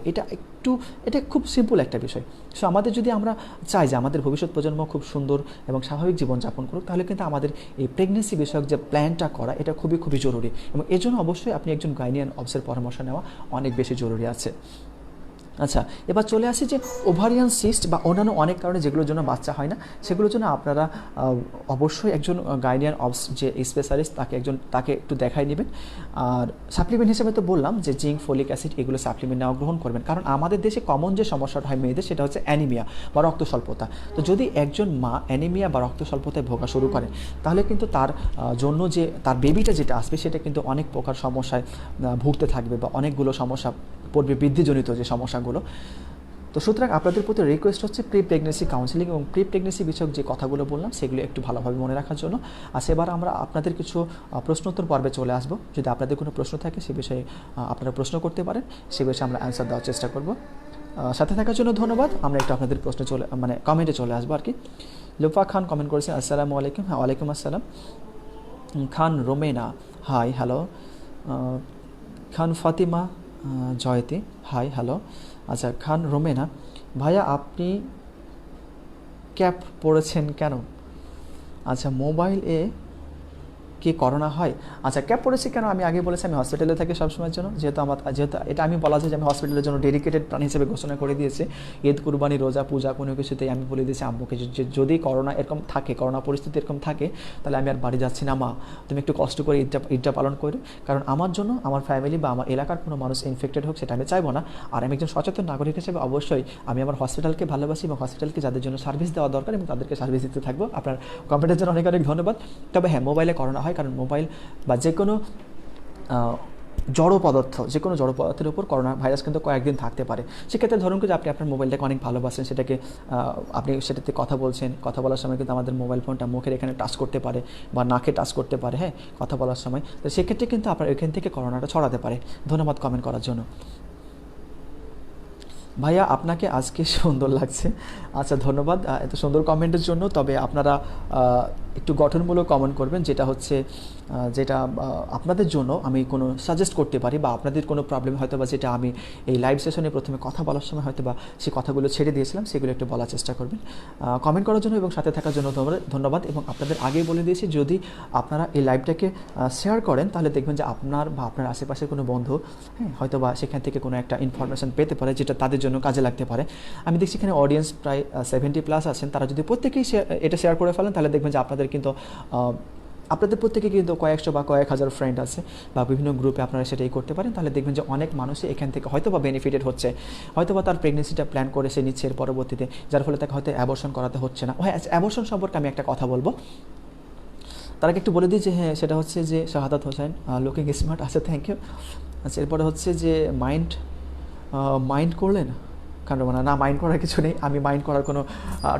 এটা খুব সিম্পল একটা বিষয়। সো আমাদের যদি আমরা চাই যে আমাদের ভবিষ্যৎ প্রজন্ম খুব সুন্দর এবং স্বাভাবিক জীবনযাপন করুক, তাহলে কিন্তু আমাদের এই প্রেগনেন্সি বিষয়ক যে প্ল্যানটা করা এটা খুবই খুবই জরুরি, এবং এর জন্য অবশ্যই আপনি একজন গাইনিয়ান অবসের পরামর্শ নেওয়া অনেক বেশি জরুরি আছে। আচ্ছা, এবার চলে আসি যে ওভারিয়ান সিস্ট বা অন্যান্য অনেক কারণে যেগুলোর জন্য বাচ্চা হয় না, সেগুলোর জন্য আপনারা অবশ্যই একজন গাইনিয়ান অবস যে স্পেশালিস্ট তাকে একটু দেখাই নেবেন। আর সাপ্লিমেন্ট হিসেবে তো বললাম যে জিঙ্ক, ফলিক অ্যাসিড এগুলো সাপ্লিমেন্ট নেওয়া গ্রহণ করবেন। কারণ আমাদের দেশে কমন যে সমস্যাটা হয় মেয়েদের, সেটা হচ্ছে অ্যানিমিয়া বা রক্ত স্বল্পতা। তো যদি একজন মা অ্যানিমিয়া বা রক্ত স্বল্পতায় ভোগা শুরু করে, তাহলে কিন্তু তার জন্য যে তার বেবিটা যেটা আসবে সেটা কিন্তু অনেক প্রকার সমস্যায় ভুগতে থাকবে, বা অনেকগুলো সমস্যা পড়বে, বৃদ্ধিজনিত যে সমস্যাগুলো। তো সুতরাং আপনাদের প্রতি রিকোয়েস্ট হচ্ছে প্রি প্রেগনেন্সি কাউন্সিলিং এবং প্রি প্রেগনেন্সি বিষয়ক যে কথাগুলো বললাম সেগুলো একটু ভালোভাবে মনে রাখার জন্য। আর সেবার আমরা আপনাদের কিছু প্রশ্নোত্তর পর্বে চলে আসব। যদি আপনাদের কোনো প্রশ্ন থাকে সে বিষয়ে আপনারা প্রশ্ন করতে পারেন, সে বিষয়ে আমরা অ্যান্সার দেওয়ার চেষ্টা করব। সাথে থাকার জন্য ধন্যবাদ। আমরা একটু আপনাদের প্রশ্নে কমেন্টে চলে আসবো আর কি। লুফা খান কমেন্ট করেছেন, আসসালামু আলাইকুম। হ্যাঁ, ওয়ালাইকুম আসসালাম। খান রোমেনা, হাই হ্যালো। খান ফাতিমা জয়তী, হাই হ্যালো। আচ্ছা, খান রোমেনা, ভাইয়া আপনি ক্যাপ পরেছেন কেন? আচ্ছা, মোবাইলে কি করোনা হয়? আচ্ছা, ক্যাপ পরেছি কেন আমি আগে বলেছি, আমি হসপিটালে থাকি সবসময়ের জন্য। যেহেতু এটা আমি বলা যায় যে আমি হসপিটালের জন্য ডেডিকেটেড প্রাণী হিসেবে ঘোষণা করে দিয়েছি। ঈদ, কুরবানি, রোজা, পূজা কোনো কিছুতেই আমি বলে দিয়েছি আম্মুকে যে যদি করোনা এরকম থাকে, করোনা পরিস্থিতি এরকম থাকে, তাহলে আমি আর বাড়ি যাচ্ছি না মা, তুমি একটু কষ্ট করে ঈদটা পালন করো। কারণ আমার জন্য আমার ফ্যামিলি বা আমার এলাকার কোনো মানুষ ইনফেক্টেড হোক সেটা আমি চাইবো না। আর আমি একজন সচেতন নাগরিক হিসেবে অবশ্যই আমি আমার হসপিটালকে ভালোবাসি এবং হসপিটালকে যাদের জন্য সার্ভিস দেওয়া দরকার এবং তাদেরকে সার্ভিস দিতে থাকবো। আপনার কমেন্টের জন্য অনেক অনেক ধন্যবাদ। তবে হ্যাঁ, মোবাইলে করোনা হয়, কারণ মোবাইল বা যে কোনো জড় পদার্থের উপর করোনা ভাইরাস কিন্তু কয়েকদিন থাকতে পারে। সেক্ষেত্রে ধরুন যে আপনি আপনার মোবাইলটাকে অনেক ভালোবাসেন, আপনি সেটাতে কথা বলছেন, কথা বলার সময় কিন্তু আমাদের মোবাইল ফোনটা মুখের এখানে টাচ করতে পারে বা নাকে টাচ করতে পারে, হ্যাঁ, কথা বলার সময়। তো সেক্ষেত্রে কিন্তু আপনার এখান থেকে করোনাটা ছড়াতে পারে। ধন্যবাদ কমেন্ট করার জন্য। ভাইয়া আপনাকে আজকে সুন্দর লাগছে। আচ্ছা ধন্যবাদ এত সুন্দর কমেন্টের জন্য। তবে আপনারা একটু গঠনমূলক কমেন্ট করবেন, যেটা হচ্ছে যেটা আপনাদের জন্য আমি কোনো সাজেস্ট করতে পারি, বা আপনাদের কোনো প্রবলেম হয়তো বা যেটা আমি এই লাইভ সেশনে প্রথমে কথা বলার সময় হয়তো বা সেই কথাগুলো ছেড়ে দিয়েছিলাম, সেগুলো একটু বলার চেষ্টা করবেন। কমেন্ট করার জন্য এবং সাথে থাকার জন্য ধন্যবাদ। এবং আপনাদের আগেই বলে দিয়েছি, যদি আপনারা এই লাইভটাকে শেয়ার করেন তাহলে দেখবেন যে আপনার বা আপনার আশেপাশের কোনো বন্ধু, হ্যাঁ, হয়তো বা সেখান থেকে কোনো একটা ইনফরমেশন পেতে পারে যেটা তাদের জন্য কাজে লাগতে পারে। আমি দেখছি এখানে অডিয়েন্স প্রায় 70+ আছেন। তারা যদি প্রত্যেকেই এটা শেয়ার করে ফেলেন তাহলে দেখবেন যে আপনাদের প্রত্যেকে কিন্তু কয়েকশো বা কয়েক হাজার ফ্রেন্ড আছে, বা বিভিন্ন গ্রুপে আপনারা সেটাই করতে পারেন। তাহলে দেখবেন যে অনেক মানুষই এখান থেকে হয়তো বা বেনিফিটেড হচ্ছে, হয়তো বা তার প্রেগনেন্সিটা প্ল্যান করে সে নিচ্ছে এর পরবর্তীতে, যার ফলে তাকে হয়তো অ্যাবর্শন করাতে হচ্ছে না। হ্যাঁ, অ্যাবর্শন সম্পর্কে আমি একটা কথা বলবো, তার আগে একটু বলে দিই যে হ্যাঁ, সেটা হচ্ছে যে শাহাদাত হোসেন লুকিং স্মার্ট আছে, থ্যাংক ইউ। আচ্ছা, এরপরে হচ্ছে যে মাইন্ড করলেন কারণ না, মাইন্ড করার কিছু নেই, আমি মাইন্ড করার কোনো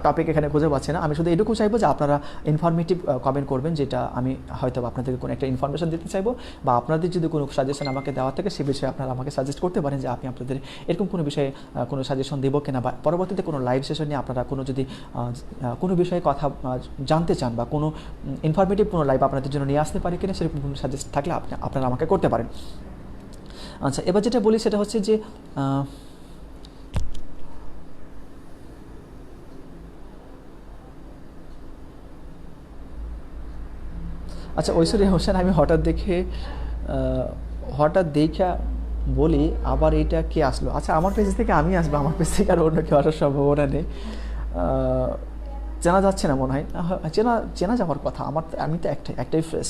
টপিক এখানে খুঁজে পাচ্ছি না। আমি শুধু এটুকু চাইবো যে আপনারা ইনফরমেটিভ কমেন্ট করবেন, যেটা আমি হয়তো আপনাদেরকে কোনো একটা ইনফরমেশন দিতে চাইবো, বা আপনাদের যদি কোনো সাজেশন আমাকে দেওয়া থাকে সে বিষয়ে আপনারা আমাকে সাজেস্ট করতে পারেন যে আপনি আপনাদের এরকম কোনো বিষয়ে কোনো সাজেশন দেবো কিনা, বা পরবর্তীতে কোনো লাইভ সেশন নিয়ে আপনারা কোনো যদি কোনো বিষয়ে কথা জানতে চান, বা কোনো ইনফরমেটিভ কোনো লাইভ আপনাদের জন্য নিয়ে আসতে পারি কিনা, সেরকম কোনো সাজেস্ট থাকলে আপনারা আমাকে করতে পারেন। আচ্ছা, এবার যেটা বলি সেটা হচ্ছে যে আচ্ছা ঐশ্বরিয়া হোসেন, আমি হঠাৎ দেখা বলি আবার এইটা কে আসলো। আচ্ছা, আমার পেজ থেকে আমি আসবো, আমার পেজ থেকে আর অন্য কেউ আসার সম্ভাবনা নেই। চেনা যাচ্ছে না মনে হয়, চেনা যাওয়ার কথা। আমি তো একটাই ফ্রেশ,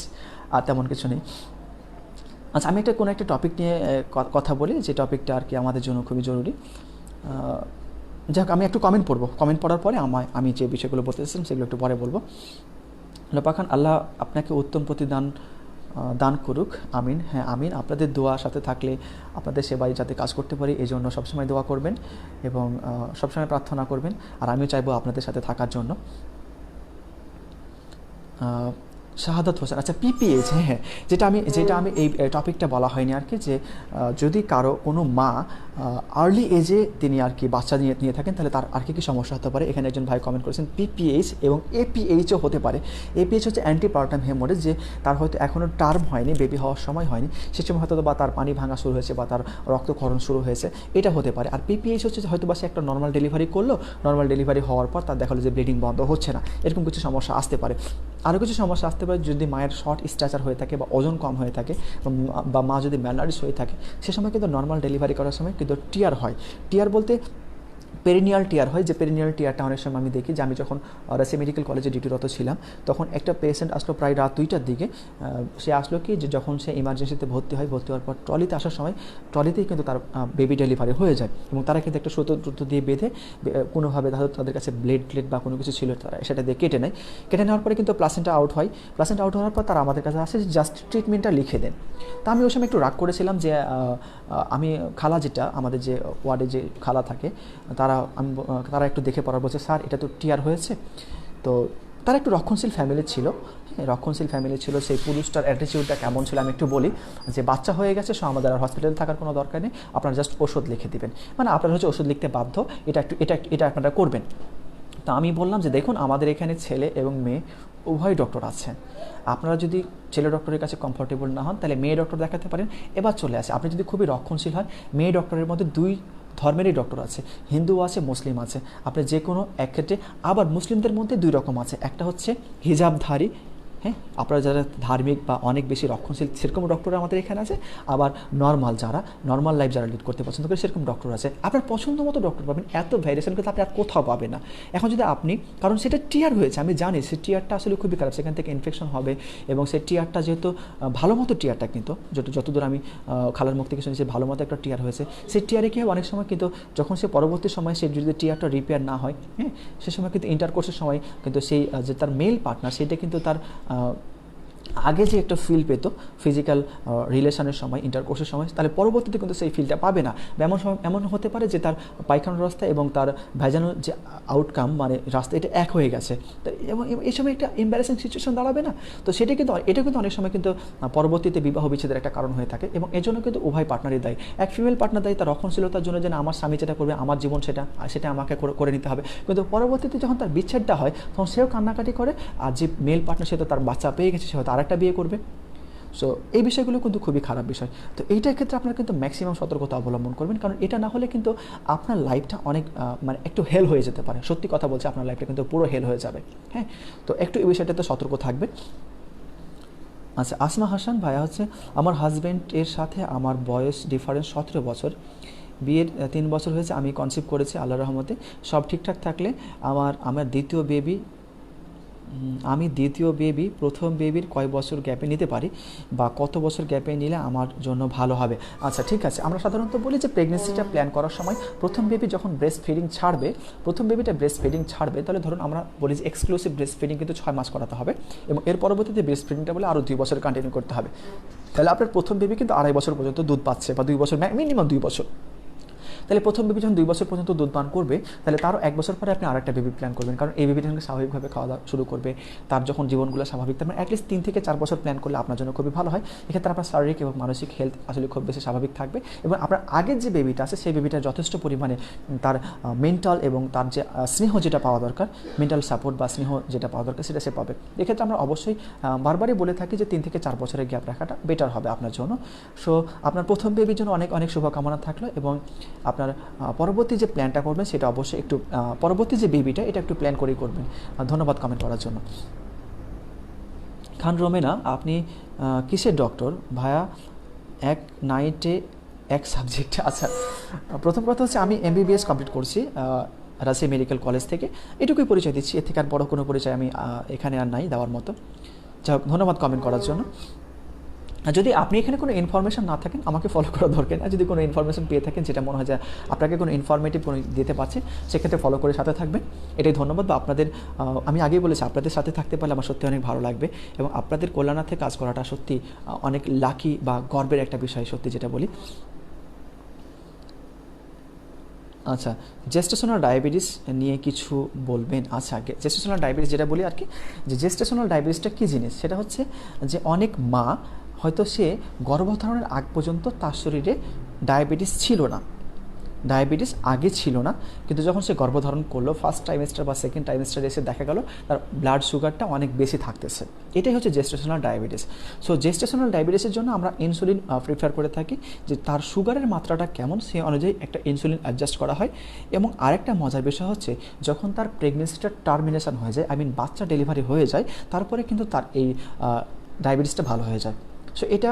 আর তেমন কিছু নেই। আচ্ছা, আমি কোনো একটা টপিক নিয়ে কথা বলি, যে টপিকটা আর কি আমাদের জন্য খুবই জরুরি। যাক, আমি একটু কমেন্ট পড়ার পরে আমি যে বিষয়গুলো বলতে চাইছিলাম সেগুলো একটু পরে বলবো। লোপাখান, আল্লাহ আপনাকে উত্তম প্রতিদান দান করুক, আমিন। হ্যাঁ আমিন। আপনাদের দোয়া সাথে থাকলে আপনাদের সেবায় যাতে কাজ করতে পারি, এই জন্য সবসময় দোয়া করবেন এবং সবসময় প্রার্থনা করবেন, আর আমিও চাইবো আপনাদের সাথে থাকার জন্য। শাহাদাত হোসেন, আচ্ছা পিপিএইচ, হ্যাঁ, যেটা আমি এই টপিকটা বলা হয়নি আর কি, যে যদি কোনো মা আর্লি এজে তিনি আর কি বাচ্চা নিয়ে থাকেন, তাহলে তার আর কি সমস্যা হতে পারে। এখানে একজন ভাই কমেন্ট করেছেন পিপিএইচ এবং এপিএইচও হতে পারে। এপিএইচ হচ্ছে অ্যান্টিপার্টাম হেমোরেজ, যে তার হয়তো এখনও টার্ম হয়নি, বেবি হওয়ার সময় হয়নি, সে সময় হয়তো বা তার পানি ভাঙা শুরু হয়েছে বা তার রক্তক্ষরণ শুরু হয়েছে, এটা হতে পারে। আর পিপিএইচ হচ্ছে হয়তো বা সে একটা নর্মাল ডেলিভারি করলো, নর্মাল ডেলিভারি হওয়ার পর তার দেখালো যে ব্লিডিং বন্ধ হচ্ছে না, এরকম কিছু সমস্যা আসতে পারে। আরও কিছু সমস্যা আসতে পারে যদি মায়ের শর্ট স্ট্যাচার হয়ে থাকে বা ওজন কম হয়ে থাকে, বা মা যদি ম্যালনারিশ হয়ে থাকে, সে সময় কিন্তু নর্মাল ডেলিভারি করার সময় কিন্তু টিয়ার হয়। টিয়ার বলতে পেরিনিয়াল টিয়ার হয়, যে পেরিনিয়াল টিয়ারটা অনেক সময় আমি দেখি, যে আমি যখন রাজশাহী মেডিকেল কলেজে ডিউটিরত ছিলাম, তখন একটা পেশেন্ট আসলো প্রায় রাত 2টার দিকে। সে আসলো কি, যে যখন সে ইমার্জেন্সিতে ভর্তি হওয়ার পর ট্রলিতে আসার সময় ট্রলিতেই কিন্তু তার বেবি ডেলিভারি হয়ে যায়, এবং তারা কিন্তু একটা সুতো দিয়ে বেঁধে কোনোভাবে তাদের কাছে ব্লেড বা কোনো কিছু ছিল, তারা সেটা দিয়ে কেটে নেওয়ার পরে কিন্তু প্লাসেন্টা আউট হয়। প্লাসেন্টা আউট হওয়ার পর তারা আমাদের কাছে আসে যে জাস্ট ট্রিটমেন্টটা লিখে দেন। তা আমি ওই সময় একটু রাগ করেছিলাম, যে আমি খালা, যেটা আমাদের যে ওয়ার্ডে যে খালা থাকে, তারা একটু দেখে পড়ার বলছে, স্যার এটা তো টিয়ার হয়েছে। তো তারা একটু রক্ষণশীল ফ্যামিলি ছিল, সেই পুরুষটার অ্যাটিটিউডটা কেমন ছিল আমি একটু বলি, যে বাচ্চা হয়ে গেছে, সো আমাদের আর হসপিটালে থাকার কোনো দরকার নেই, আপনারা জাস্ট ওষুধ লিখে দিবেন, মানে আপনারা হচ্ছে ওষুধ লিখতে বাধ্য, এটা আপনারা করবেন। তা আমি বললাম যে দেখুন, আমাদের এখানে ছেলে এবং মেয়ে উভয় ডক্টর আছেন, আপনারা যদি ছেলে ডক্টরের কাছে কমফোর্টেবল না হন তাহলে মেয়ে ডক্টর দেখাতে পারেন। এবার চলে আসে, আপনি যদি খুবই রক্ষণশীল হয়, মেয়ে ডক্টরের মধ্যে 2 ধর্মেরই ডক্টর আছে, হিন্দু আছে, মুসলিম আছে, আপনি যে কোনো এক ক্ষেত্রে। আবার মুসলিমদের মধ্যে 2 রকম আছে, একটা হচ্ছে হিজাবধারী, হ্যাঁ, আপনারা যারা ধার্মিক বা অনেক বেশি রক্ষণশীল সেরকম ডক্টর আমাদের এখানে আছে। আবার নর্মাল লাইফ যারা লিড করতে পছন্দ করে সেরকম ডক্টর আছে। আপনার পছন্দ মতো ডক্টর পাবেন, এত ভ্যারিয়েশন কিন্তু আপনি আর কোথাও পাবেন না। এখন যদি আপনি, কারণ সেটা টিয়ার হয়েছে, আমি জানি সেই টিয়ারটা আসলে খুবই খারাপ, সেখান থেকে ইনফেকশন হবে, এবং সেই টিয়ারটা যেহেতু ভালো মতো টিয়ারটা, কিন্তু যতদূর আমি খালার মুখ থেকে শুনেছি ভালো মতো একটা টিয়ার হয়েছে, সেই টিয়ারে কি হয় অনেক সময় কিন্তু যখন সে পরবর্তী সময় সে যদি টিয়ারটা রিপেয়ার না হয়, হ্যাঁ, সে সময় কিন্তু ইন্টারকোর্সের সময় কিন্তু সেই যে তার মেল পার্টনার, সেটা কিন্তু তার আগে যে একটা ফিল পেতো ফিজিক্যাল রিলেশনের সময়, ইন্টারকোর্সের সময়, তাহলে পরবর্তীতে কিন্তু সেই ফিলটা পাবে না। এমন সময় এমন হতে পারে যে তার পায়খানার রাস্তা এবং তার ভেজানোর যে আউটকাম মানে রাস্তা এটা এক হয়ে গেছে, তো এবং এই সময় একটা এম্বারেসিং সিচুয়েশন দাঁড়াবে না? তো এটা কিন্তু অনেক সময় কিন্তু পরবর্তীতে বিবাহ বিচ্ছেদের একটা কারণ হয়ে থাকে, এবং এজন্য কিন্তু উভয় পার্টনারই দায়ী। এক ফিমেল পার্টনার দায়ী তার রক্ষণশীলতার জন্য, যেন আমার স্বামী যেটা করবে আমার জীবন সেটা আমাকে করে নিতে হবে, কিন্তু পরবর্তীতে যখন তার বিচ্ছেদটা হয় তখন সেও কান্নাকাটি করে, আর যে মেল পার্টনার সে তো তার বাচ্চা পেয়ে গেছে, সে হয়তো আরেকটা বিয়ে করবে। সো এই বিষয়গুলো কিন্তু খুবই খারাপ বিষয়। তো এইটার ক্ষেত্রে আপনারা কিন্তু ম্যাক্সিমাম সতর্কতা অবলম্বন করবেন, কারণ এটা না হলে কিন্তু আপনার লাইফটা অনেক মানে একটু হেল হয়ে যেতে পারে। সত্যি কথা বলছে, আপনার লাইফটা কিন্তু পুরো হেল হয়ে যাবে। হ্যাঁ, তো একটু এই বিষয়টাতে সতর্ক থাকবেন। আচ্ছা, আসমা হাসান ভাইয়া হচ্ছে, আমার হাজব্যান্ডের সাথে আমার বয়স ডিফারেন্স 17 বছর, বিয়ের 3 বছর হয়েছে, আমি কনসিভ করেছি আল্লাহর রহমতে। সব ঠিকঠাক থাকলে আমার দ্বিতীয় বেবি প্রথম বেবির কয় বছর গ্যাপে নিতে পারি, বা কত বছর গ্যাপে নিলে আমার জন্য ভালো হবে? আচ্ছা, ঠিক আছে, আমরা সাধারণত বলি যে প্রেগনেন্সিটা প্ল্যান করার সময় প্রথম বেবি যখন ব্রেস্ট ফিডিং ছাড়বে, তাহলে ধরুন আমরা বলি যে এক্সক্লুসিভ ব্রেস্ট ফিডিং কিন্তু 6 মাস করাতে হবে, এবং এর পরবর্তীতে ব্রেস্ট ফিডিংটা বলে আরও 2 বছর কন্টিনিউ করতে হবে। তাহলে আপনার প্রথম বেবি কিন্তু 2.5 বছর পর্যন্ত দুধ পাচ্ছে, বা 2 বছর, মিনিমাম 2 বছর। তাহলে প্রথম বেবি যখন 2 বছর পর্যন্ত দুধ পান করবে, তাহলে তারও 1 বছর পরে আপনি আরেকটা বেবি প্ল্যান করবেন, কারণ এই বেবিটা স্বাভাবিকভাবে খাওয়া দাওয়া শুরু করবে, তার যখন জীবনগুলো স্বাভাবিক, তার মানে অ্যাটলিস্ট 3 থেকে 4 বছর প্ল্যান করলে আপনার জন্য খুবই ভালো হয়। এক্ষেত্রে আপনার শারীরিক এবং মানসিক হেলথ আসলে খুব বেশি স্বাভাবিক থাকবে, এবং আপনার আগের যে বেবিটা আছে সেই বেবিটা যথেষ্ট পরিমাণে তার মেন্টাল এবং তার যে স্নেহ যেটা পাওয়া দরকার, মেন্টাল সাপোর্ট বা স্নেহ যেটা পাওয়া দরকার সেটা সে পাবে। এক্ষেত্রে আমরা অবশ্যই বারবারই বলে থাকি যে 3 থেকে 4 বছরের গ্যাপ রাখাটা বেটার হবে আপনার জন্য। সো আপনার প্রথম বেবির জন্য অনেক অনেক শুভকামনা থাকলো, এবং আপনার পরবর্তী যে প্ল্যানটা করবেন সেটা অবশ্যই একটু পরবর্তী যে বেবিটা এটা একটু প্ল্যান করেই করবেন। ধন্যবাদ কমেন্ট করার জন্য। খান রোমেনা, আপনি কিসের ডক্টর ভাইয়া? এক নাইটে এক সাবজেক্টে। আচ্ছা, প্রথম কথা হচ্ছে আমি MBBS কমপ্লিট করছি রাজশাহী মেডিকেল কলেজ থেকে, এটুকুই পরিচয় দিচ্ছি, এর থেকে আর বড় কোনো পরিচয় আমি এখানে আর নাই দেওয়ার মতো। যাই হোক, ধন্যবাদ কমেন্ট করার জন্য। যদি আপনি এখানে কোনো ইনফরমেশন না থাকেন, আমাকে ফলো করার দরকার না। যদি কোনো ইনফরমেশন পেয়ে থাকেন যেটা মনে হয় যে আপনাকে কোনো ইনফরমেটিভ কোনো দিতে পারছে, সেক্ষেত্রে ফলো করে সাথে থাকবেন, এটাই ধন্যবাদ। বা আপনাদের আমি আগেই বলেছি, আপনাদের সাথে থাকতে পারলে আমার সত্যি অনেক ভালো লাগবে, এবং আপনাদের কল্যাণার্থে কাজ করাটা সত্যি অনেক লাকি বা গর্বের একটা বিষয়, সত্যি যেটা বলি। আচ্ছা, জেস্টেশনাল ডায়াবেটিস নিয়ে কিছু বলবেন? আচ্ছা, জেস্টেশনাল ডায়াবেটিস যেটা বলি আর কি, যে জেস্টেশনাল ডায়াবেটিসটা কী জিনিস, সেটা হচ্ছে যে অনেক মা হয়তো সে গর্ভধারণের আগ পর্যন্ত তার শরীরে ডায়াবেটিস ছিল না, ডায়াবেটিস আগে ছিল না, কিন্তু যখন সে গর্ভধারণ করলো ফার্স্ট ট্রাইমেস্টার বা সেকেন্ড ট্রাইমেস্টারে এসে দেখা গেল তার ব্লাড সুগারটা অনেক বেশি থাকতেছে। এটাই হচ্ছে জেস্টেশনাল ডায়াবেটিস। সো জেস্টেশনাল ডায়াবেটিসের জন্য আমরা ইনসুলিন প্রিফার করে থাকি, যে তার সুগারের মাত্রাটা কেমন সেই অনুযায়ী একটা ইনসুলিন অ্যাডজাস্ট করা হয়। এবং আরেকটা মজার বিষয় হচ্ছে, যখন তার প্রেগনেন্সিটা টার্মিনেশন হয়ে যায়, বাচ্চা ডেলিভারি হয়ে যায়, তারপরে কিন্তু তার এই ডায়াবেটিসটা ভালো হয়ে যায়। সো এটা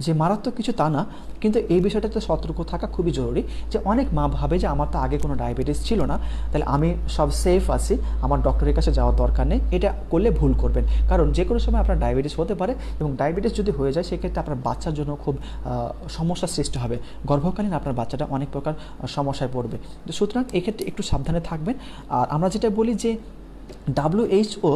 যে মারাত্মক কিছু তা না, কিন্তু এই বিষয়টাতে সতর্ক থাকা খুবই জরুরি, যে অনেক মা ভাবে যে আমার তো আগে কোনো ডায়াবেটিস ছিল না, তাহলে আমি সব সেফ আছি, আমার ডক্টরের কাছে যাওয়ার দরকার নেই। এটা করলে ভুল করবেন, কারণ যে কোনো সময় আপনার ডায়াবেটিস হতে পারে, এবং ডায়াবেটিস যদি হয়ে যায় সেক্ষেত্রে আপনার বাচ্চার জন্য খুব সমস্যার সৃষ্টি হবে। গর্ভকালীন আপনার বাচ্চাটা অনেক প্রকার সমস্যায় পড়বে। তো সুতরাং এক্ষেত্রে একটু সাবধানে থাকবেন। আর আমরা যেটা বলি যে WHO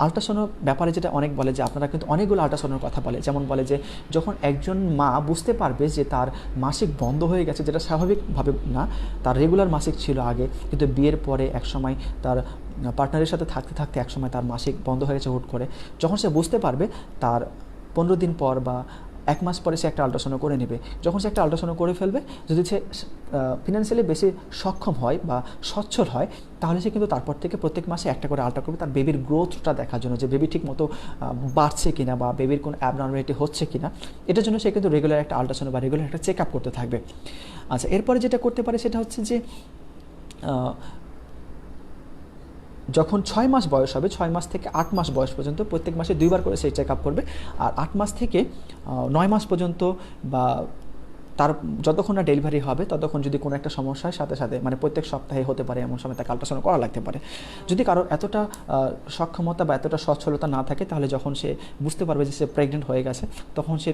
আল্ট্রাসাউন্ড ব্যাপারে যেটা অনেক বলে, যে আপনারা কিন্তু অনেকগুলো আল্ট্রাসাউন্ডের কথা বলে, যেমন বলে যে যখন একজন মা বুঝতে পারবে যে তার মাসিক বন্ধ হয়ে গেছে, যেটা স্বাভাবিকভাবে না, তার রেগুলার মাসিক ছিল আগে, কিন্তু বিয়ের পরে একসময় তার পার্টনারের সাথে থাকতে থাকতে একসময় তার মাসিক বন্ধ হয়ে গেছে হুট করে, যখন সে বুঝতে পারবে তার 15 দিন পর বা 1 মাস পরে সে একটা আল্ট্রাসাউন্ড করে নেবে। যখন সে একটা আল্ট্রাসাউন্ড করে ফেলবে, যদি সে ফিনান্সিয়ালি বেশি সক্ষম হয় বা সচ্ছল হয়, তাহলে সে কিন্তু তারপর থেকে প্রত্যেক মাসে একটা করে আল্ট্রা করবে, তার বেবির গ্রোথটা দেখার জন্য, যে বেবি ঠিক মতো বাড়ছে কিনা বা বেবির কোনো অ্যাবনর্মালিটি হচ্ছে কিনা, এটার জন্য সে কিন্তু রেগুলার একটা আল্ট্রাসাউন্ড বা রেগুলার একটা চেক আপ করতে থাকবে। আচ্ছা, এরপরে যেটা করতে পারে সেটা হচ্ছে যে যখন 6 মাস বয়স হবে, 6 মাস থেকে 8 মাস বয়স পর্যন্ত প্রত্যেক মাসে 2 বার করে সেই চেক আপ করবে। আর 8 মাস থেকে 9 মাস পর্যন্ত বা তার যতক্ষণ না ডেলিভারি হবে ততক্ষণ যদি কোনো একটা সমস্যার সাথে সাথে মানে প্রত্যেক সপ্তাহে হতে পারে, এমন সময় তাকে আল্ট্রাসাউন্ড করা লাগতে পারে। যদি কারোর এতটা সক্ষমতা বা এতটা সচ্ছলতা না থাকে, তাহলে যখন সে বুঝতে পারবে যে সে প্রেগনেন্ট হয়ে গেছে, তখন সে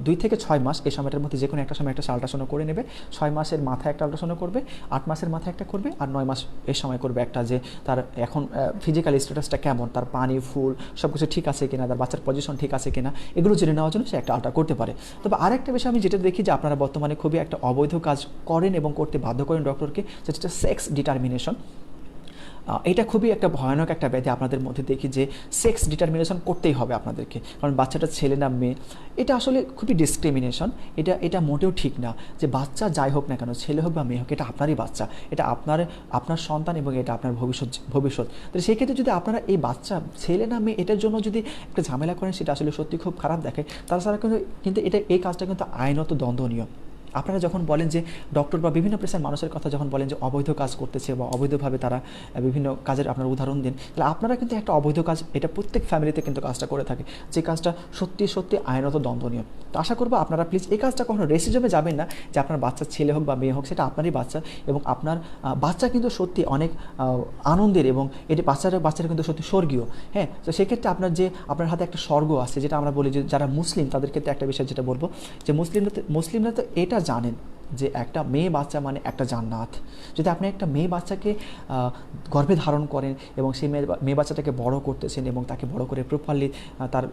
2 থেকে 6 মাস এই সময়টার মধ্যে যে কোনো একটা সময় একটা আল্ট্রাসাউন্ড করে নেবে। 6 মাসের মাথায় একটা আল্ট্রাসাউন্ড করবে, 8 মাসের মাথায় একটা করবে, আর 9 মাস এই সময় করবে একটা, যে তার এখন ফিজিক্যাল স্ট্যাটাসটা কেমন, তার পানি ফুল সব কিছু ঠিক আছে কিনা, তার বাচ্চার পজিশন ঠিক আছে কিনা, এগুলো জেনে নেওয়ার জন্য সে একটা আল্ট্রা করতে পারে। তবে আরেকটা বিষয় আমি যেটা দেখি যে আপনারা বর্তমানে খুবই একটা অবৈধ কাজ করেন এবং করতে বাধ্য করেন ডক্টরকে, সেটা হচ্ছে সেক্স ডিটারমিনেশন। এটা খুবই একটা ভয়ানক একটা ব্যাধি আপনাদের মধ্যে দেখি, যে সেক্স ডিটারমিনেশন করতেই হবে আপনাদেরকে, কারণ বাচ্চাটা ছেলে না মেয়ে, এটা আসলে খুবই ডিসক্রিমিনেশন। এটা মোটেও ঠিক না। যে বাচ্চা যাই হোক না কেন, ছেলে হোক বা মেয়ে হোক, এটা আপনারই বাচ্চা, এটা আপনার সন্তান এবং এটা আপনার ভবিষ্যৎ। তো সেই ক্ষেত্রে যদি আপনারা এই বাচ্চা ছেলে না মেয়ে এটার জন্য যদি একটা ঝামেলা করেন, সেটা আসলে সত্যি খুব খারাপ দেখে। তাছাড়া কিন্তু এই কাজটা কিন্তু আইনত দ্বন্দ্বনীয়। আপনারা যখন বলেন যে ডক্টর বা বিভিন্ন পেশার মানুষের কথা যখন বলেন যে অবৈধ কাজ করতেছে বা অবৈধভাবে তারা বিভিন্ন কাজের আপনার উদাহরণ দিন, তাহলে আপনারা কিন্তু একটা অবৈধ কাজ, এটা প্রত্যেক ফ্যামিলিতে কিন্তু কাজটা করে থাকে, যে কাজটা সত্যি আইনত দ্বন্দ্বনীয়। তো আশা করবো আপনারা প্লিজ এই কাজটা কখনো রেসিজমে যাবেন না, যে আপনার বাচ্চা ছেলে হোক বা মেয়ে হোক, সেটা আপনারই বাচ্চা, এবং আপনার বাচ্চা কিন্তু সত্যি অনেক আনন্দের, এবং এটি বাচ্চারা কিন্তু সত্যি স্বর্গীয়। হ্যাঁ, তো সেক্ষেত্রে আপনার হাতে একটা স্বর্গ আছে, যেটা আমরা বলি যে যারা মুসলিম তাদের ক্ষেত্রে একটা বিষয় যেটা বলবো, যে মুসলিমরা তো এটা জানেন যে একটা মেয়ে বাচ্চা মানে একটা জান্নাত। যদি আপনি একটা মেয়ে বাচ্চাকে গর্ভে ধারণ করেন এবং সেই মেয়ে বাচ্চাটাকে বড় করতেছেন এবং তাকে বড় করে প্রপারলি তার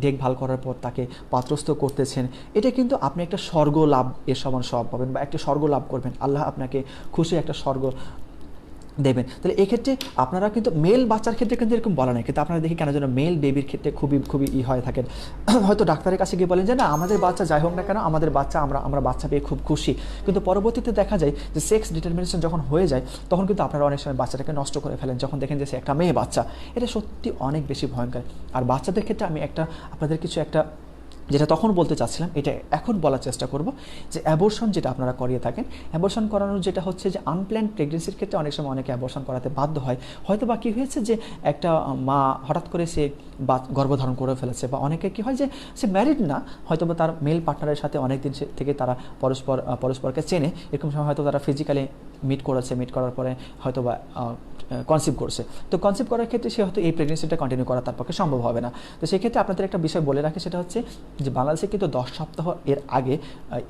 দেখভাল করার পর তাকে পাত্রস্থ করতেছেন, এটা কিন্তু আপনি একটা স্বর্গ লাভ এর সমান সব পাবেন, বা একটা স্বর্গ লাভ করবেন, আল্লাহ আপনাকে খুশি একটা স্বর্গ দেবেন। তাহলে এক্ষেত্রে আপনারা কিন্তু মেল বাচ্চার ক্ষেত্রে কিন্তু এরকম বলা নেই, কিন্তু আপনারা দেখি কেন যেন মেল বেবির ক্ষেত্রে খুবই হয়ে থাকেন। হয়তো ডাক্তারের কাছে গিয়ে বলেন যে না, আমাদের বাচ্চা যাই হোক না কেন, আমাদের বাচ্চা আমরা বাচ্চা পেয়ে খুব খুশি, কিন্তু পরবর্তীতে দেখা যায় যে সেক্স ডিটারমিনেশন যখন হয়ে যায়, তখন কিন্তু আপনারা অনেক সময় বাচ্চাটাকে নষ্ট করে ফেলেন, যখন দেখেন যে সে একটা মেয়ে বাচ্চা। এটা সত্যি অনেক বেশি ভয়ঙ্কর। আর বাচ্চাদের ক্ষেত্রে আমি আপনাদের কিছু একটা যেটা তখন বলতে চাচ্ছিলাম, এটা এখন বলার চেষ্টা করব, যে অ্যাবর্শন যেটা আপনারা করিয়ে থাকেন, অ্যাবর্শন করানোর যেটা হচ্ছে যে আনপ্ল্যান্ড প্রেগনেন্সির ক্ষেত্রে অনেক সময় অনেকে অ্যাবর্শন করাতে বাধ্য হয়। হয়তো বা কী হয়েছে যে একটা মা হঠাৎ করে সে গর্ভধারণ করে ফেলেছে, বা অনেকে কী হয় যে সে ম্যারিড না, হয়তো বা তার মেল পার্টনারের সাথে অনেক দিন থেকে তারা পরস্পরকে চেনে, এরকম সময় হয়তো তারা ফিজিক্যালি মিট করার পরে হয়তো বা কনসিভ করছে। তো কনসিভ করার ক্ষেত্রে সে হয়তো এই প্রেগনেন্সিটা কন্টিনিউ করা তার পক্ষে সম্ভব হবে না। তো সেক্ষেত্রে আপনাদের একটা বিষয় বলে রাখি, সেটা হচ্ছে যে বাংলাদেশে কিন্তু 10 সপ্তাহ এর আগে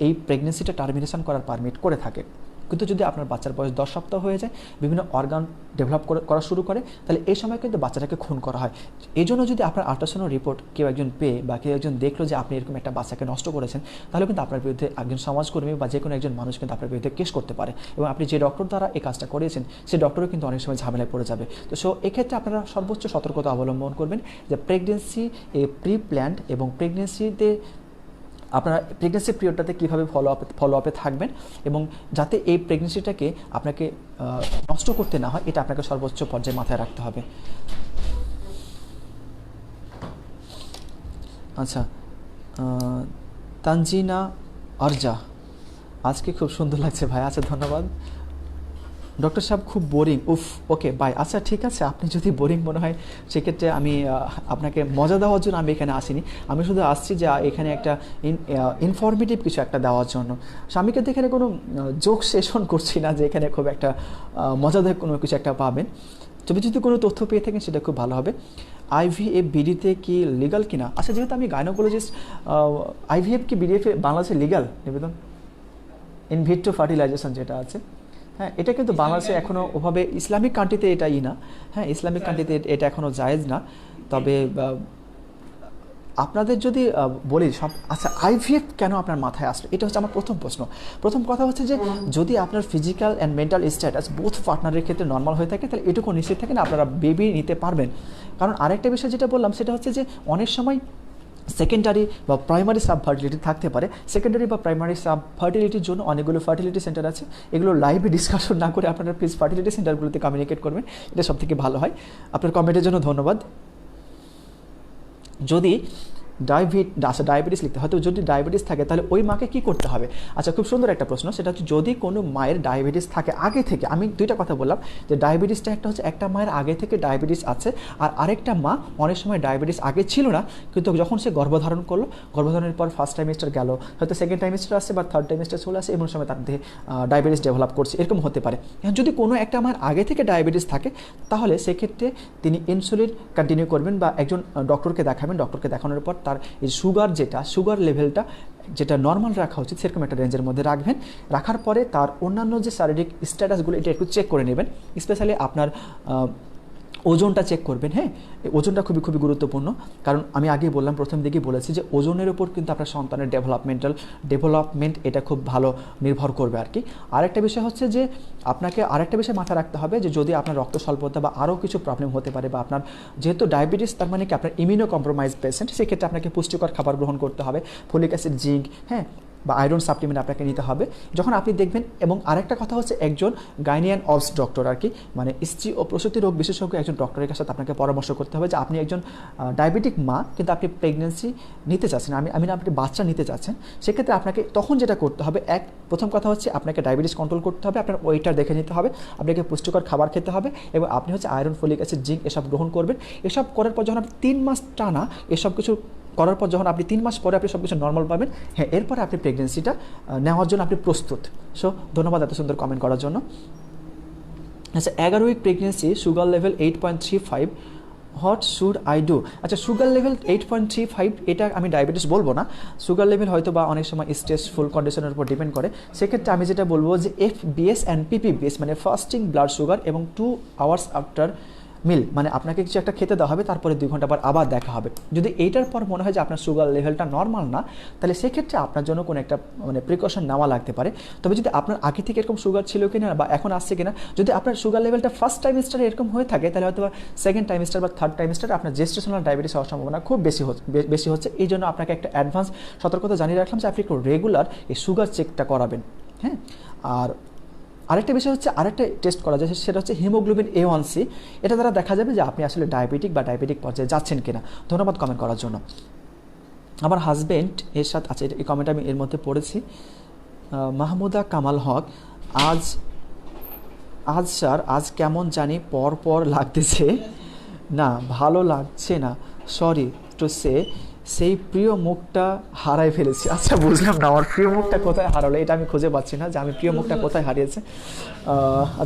এই প্রেগনেন্সিটা টার্মিনেশন করার পারমিট করে থাকে। কিন্তু যদি আপনার বাচ্চার বয়স 10 সপ্তাহ হয়ে যায়, বিভিন্ন অর্গান ডেভেলপ করা শুরু করে, তাহলে এই সময় কিন্তু বাচ্চাটাকে খুন করা হয়। এই জন্য যদি আপনার আল্ট্রাসাউন্ড রিপোর্ট কেউ একজন পেয়ে বা কেউ একজন দেখলো যে আপনি এরকম একটা বাচ্চাকে নষ্ট করেছেন, তাহলে কিন্তু আপনার বিরুদ্ধে একজন সমাজকর্মী বা যে কোনো একজন মানুষ কিন্তু আপনার বিরুদ্ধে কেস করতে পারে, এবং আপনি যে ডক্টর দ্বারা এই কাজটা করিয়েছেন সেই ডক্টরও কিন্তু অনেক সময় ঝামেলায় পড়ে যাবে। তো এক্ষেত্রে আপনারা সর্বোচ্চ সতর্কতা অবলম্বন করবেন, যে প্রেগনেন্সি প্রি প্ল্যান্ড এবং প্রেগনেন্সিতে আপনারা প্রেগনেন্সি পিরিয়ডটাতে কীভাবে ফলো আপে থাকবেন, এবং যাতে এই প্রেগনেন্সিটাকে আপনাকে নষ্ট করতে না হয়, এটা আপনাকে সর্বোচ্চ পর্যায়ে মাথায় রাখতে হবে। আচ্ছা, তানজিনা আরজা, আজকে খুব সুন্দর লাগছে ভাই। আচ্ছা, ধন্যবাদ। ডক্টর সাহেব খুব বোরিং, উফ, ওকে বাই। আচ্ছা ঠিক আছে, আপনি যদি বোরিং মনে হয় সেক্ষেত্রে আমি আপনাকে মজা দেওয়ার জন্য আমি এখানে আসিনি, আমি শুধু আসছি যে এখানে একটা ইনফরমেটিভ কিছু একটা দেওয়ার জন্য। আমি কিন্তু এখানে কোনো জোক সেশন করছি না যে এখানে খুব একটা মজাদার কোনো কিছু একটা পাবেন। যদি কোনো তথ্য পেয়ে থাকেন সেটা খুব ভালো হবে। আইভিএফ বিডিতে কি লিগাল কিনা? আচ্ছা, যেহেতু আমি গাইনোকোলজিস্ট, আইভিএফ কি বিডিএফ বাংলাদেশে লিগাল নিবেদন? ইন ভিট্রো ফার্টিলাইজেশন যেটা আছে, হ্যাঁ, এটা কিন্তু বাংলাদেশে এখনও ওভাবে ইসলামিক কান্ট্রিতে এটাই না। হ্যাঁ, ইসলামিক কান্ট্রিতে এটা এখনও জায়েজ না। তবে আপনাদের যদি বলি আচ্ছা, আইভিএফ কেন আপনার মাথায় আসলো, এটা হচ্ছে আমার প্রথম প্রশ্ন। প্রথম কথা হচ্ছে যে যদি আপনার physical and mental status both পার্টনারের ক্ষেত্রে নর্মাল হয়ে থাকে, তাহলে এটুকু নিশ্চিত থাকেন আপনারা বেবি নিতে পারবেন। কারণ আরেকটা বিষয় যেটা বললাম, সেটা হচ্ছে যে অনেক সময় সেকেন্ডারি বা প্রাইমারি সাব ফার্টিলিটি থাকতে পারে। সেকেন্ডারি বা প্রাইমারি সাব ফার্টিলিটির জন্য অনেকগুলো ফার্টিলিটি সেন্টার আছে, এগুলো লাইভে ডিসকাশন না করে আপনারা প্লিজ ফার্টিলিটি সেন্টারগুলোতে কমিউনিকেট করবেন, এটা সবথেকে ভালো হয়। আপনার কমেন্টের জন্য ধন্যবাদ। যদি আচ্ছা ডায়াবেটিস লিখতে, হয়তো যদি ডায়াবেটিস থাকে তাহলে ওই মাকে কি করতে হবে? আচ্ছা, খুব সুন্দর একটা প্রশ্ন। সেটা হচ্ছে যদি কোনো মায়ের ডায়াবেটিস থাকে আগে থেকে, আমি দুইটা কথা বললাম যে ডায়াবেটিসটা একটা হচ্ছে একটা মায়ের আগে থেকে ডায়াবেটিস আছে, আর আরেকটা মা অনেক সময় ডায়াবেটিস আগে ছিল না, কিন্তু যখন সে গর্ভধারণ করলো, গর্ভধারণের পর ফার্স্ট টাইমিস্টার গেল, হয়তো সেকেন্ড টাইমিস্টার আসছে বা থার্ড টাইমিস্টার চলে আসে, এমন সময় তার দেহে ডায়াবেটিস ডেভেলপ করছে, এরকম হতে পারে। এখন যদি কোনো একটা মায়ের আগে থেকে ডায়াবেটিস থাকে তাহলে সেক্ষেত্রে তিনি ইনসুলিন কন্টিনিউ করবেন বা একজন ডক্টরকে দেখাবেন। ডক্টরকে দেখানোর পর তার এই সুগার লেভেলটা যেটা নর্মাল রাখা উচিত সেরকম একটা রেঞ্জের মধ্যে রাখবেন। রাখার পরে তার অন্যান্য যে শারীরিক স্ট্যাটাসগুলো এটা একটু চেক করে নেবেন, স্পেশালি আপনার ওজনটা চেক করবেন। হ্যাঁ, ওজনটা খুবই খুবই গুরুত্বপূর্ণ, কারণ আমি আগেই বললাম, প্রথম দিকেই বলেছি যে ওজনের উপর কিন্তু আপনার সন্তানের ডেভেলপমেন্ট এটা খুব ভালো নির্ভর করবে আর কি। আরেকটা বিষয় হচ্ছে যে আপনাকে আরেকটা বিষয় মাথায় রাখতে হবে যে যদি আপনার রক্ত স্বল্পতা বা আরও কিছু প্রবলেম হতে পারে, বা আপনার যেহেতু ডায়াবেটিস তার মানে কি আপনার ইমিউনো কম্প্রোমাইজ পেশেন্ট, সেক্ষেত্রে আপনাকে পুষ্টিকর খাবার গ্রহণ করতে হবে, ফলিক অ্যাসিড, জিঙ্ক, হ্যাঁ, বা আয়রন সাপ্লিমেন্ট আপনাকে নিতে হবে যখন আপনি দেখবেন। এবং আরেকটা কথা হচ্ছে একজন গাইনিয়ান অবস ডক্টর আর কি, মানে স্ত্রী ও প্রসূতি রোগ বিশেষজ্ঞ একজন ডক্টরের কাছে আপনাকে পরামর্শ করতে হবে যে আপনি একজন ডায়াবেটিক মা, কিন্তু আপনি প্রেগনেন্সি নিতে চাচ্ছেন, আপনি বাচ্চা নিতে চাচ্ছেন। সেক্ষেত্রে আপনাকে তখন যেটা করতে হবে, প্রথম কথা হচ্ছে আপনাকে ডায়াবেটিস কন্ট্রোল করতে হবে, আপনার ওয়েটটা দেখে নিতে হবে, আপনাকে পুষ্টিকর খাবার খেতে হবে, এবং আপনি হচ্ছে আয়রন, ফলিক অ্যাসিড, জিঙ্ক এসব গ্রহণ করবেন। এসব করার পর যখন আপনি 3 মাস টানা এসব কিছু করার পর যখন আপনি 3 মাস পরে আপনি সব কিছু নর্মাল পাবেন, হ্যাঁ, এরপরে আপনি প্রেগনেন্সিটা নেওয়ার জন্য আপনি প্রস্তুত। সো ধন্যবাদ এত সুন্দর কমেন্ট করার জন্য। আচ্ছা, 11 week pregnancy, sugar level 8.35, what should I do? আচ্ছা, সুগার লেভেল 8.35 এটা আমি ডায়াবেটিস বলবো না, সুগার লেভেল হয়তো বা অনেক সময় স্ট্রেসফুল কন্ডিশনের উপর ডিপেন্ড করে। সেক্ষেত্রে আমি যেটা বলবো যে FBS অ্যান্ড PPBS মানে ফাস্টিং ব্লাড সুগার এবং 2 আওয়ার্স আফটার মিল, মানে আপনাকে কিছু একটা খেতে দেওয়া হবে, তারপরে 2 ঘন্টা পর আবার দেখা হবে। যদি এইটার পর মনে হয় যে আপনার সুগার লেভেলটা নর্মাল না, তাহলে সেক্ষেত্রে আপনার জন্য কোনো একটা মানে প্রিকশন নেওয়া লাগতে পারে। তবে যদি আপনার আগে থেকে এরকম সুগার ছিল কিনা বা এখন আসছে কিনা, যদি আপনার সুগার লেভেলটা ফার্স্ট টাইমিস্টারে এরকম হয়ে থাকে, তাহলে হয়তো বা সেকেন্ড টাইমিস্টার বা থার্ড টাইমিস্টারে আপনার জেস্টেশনাল ডায়াবেটিস হওয়ার সম্ভাবনা খুব বেশি হচ্ছে। এই জন্য আপনাকে একটা অ্যাডভান্স সতর্কতা জানিয়ে রাখলাম যে আপনি একটু রেগুলার এই সুগার চেকটা করাবেন। হ্যাঁ, আর আরেকটা বিষয় হচ্ছে, আরেকটা টেস্ট করা যায়, সেটা হচ্ছে হিমোগ্লোবিন A1C। এটা দ্বারা দেখা যাবে যে আপনি আসলে ডায়াবেটিক পর্যায়ে যাচ্ছেন কিনা। ধন্যবাদ কমেন্ট করার জন্য। আমার হাজব্যান্ড এর সাথে, আচ্ছা এই কমেন্ট আমি এর মধ্যে পড়েছি। মাহমুদা কামাল হক, আজ স্যার আজ কেমন জানি পর লাগতেছে না, ভালো লাগছে না, সরি টু সে, সেই প্রিয় মুখটা হারাই ফেলেছি। আচ্ছা, বুঝলাম না আমার প্রিয় মুখটা কোথায় হারালো, এটা আমি খুঁজে পাচ্ছি না যে আমি প্রিয় মুখটা কোথায় হারিয়েছে।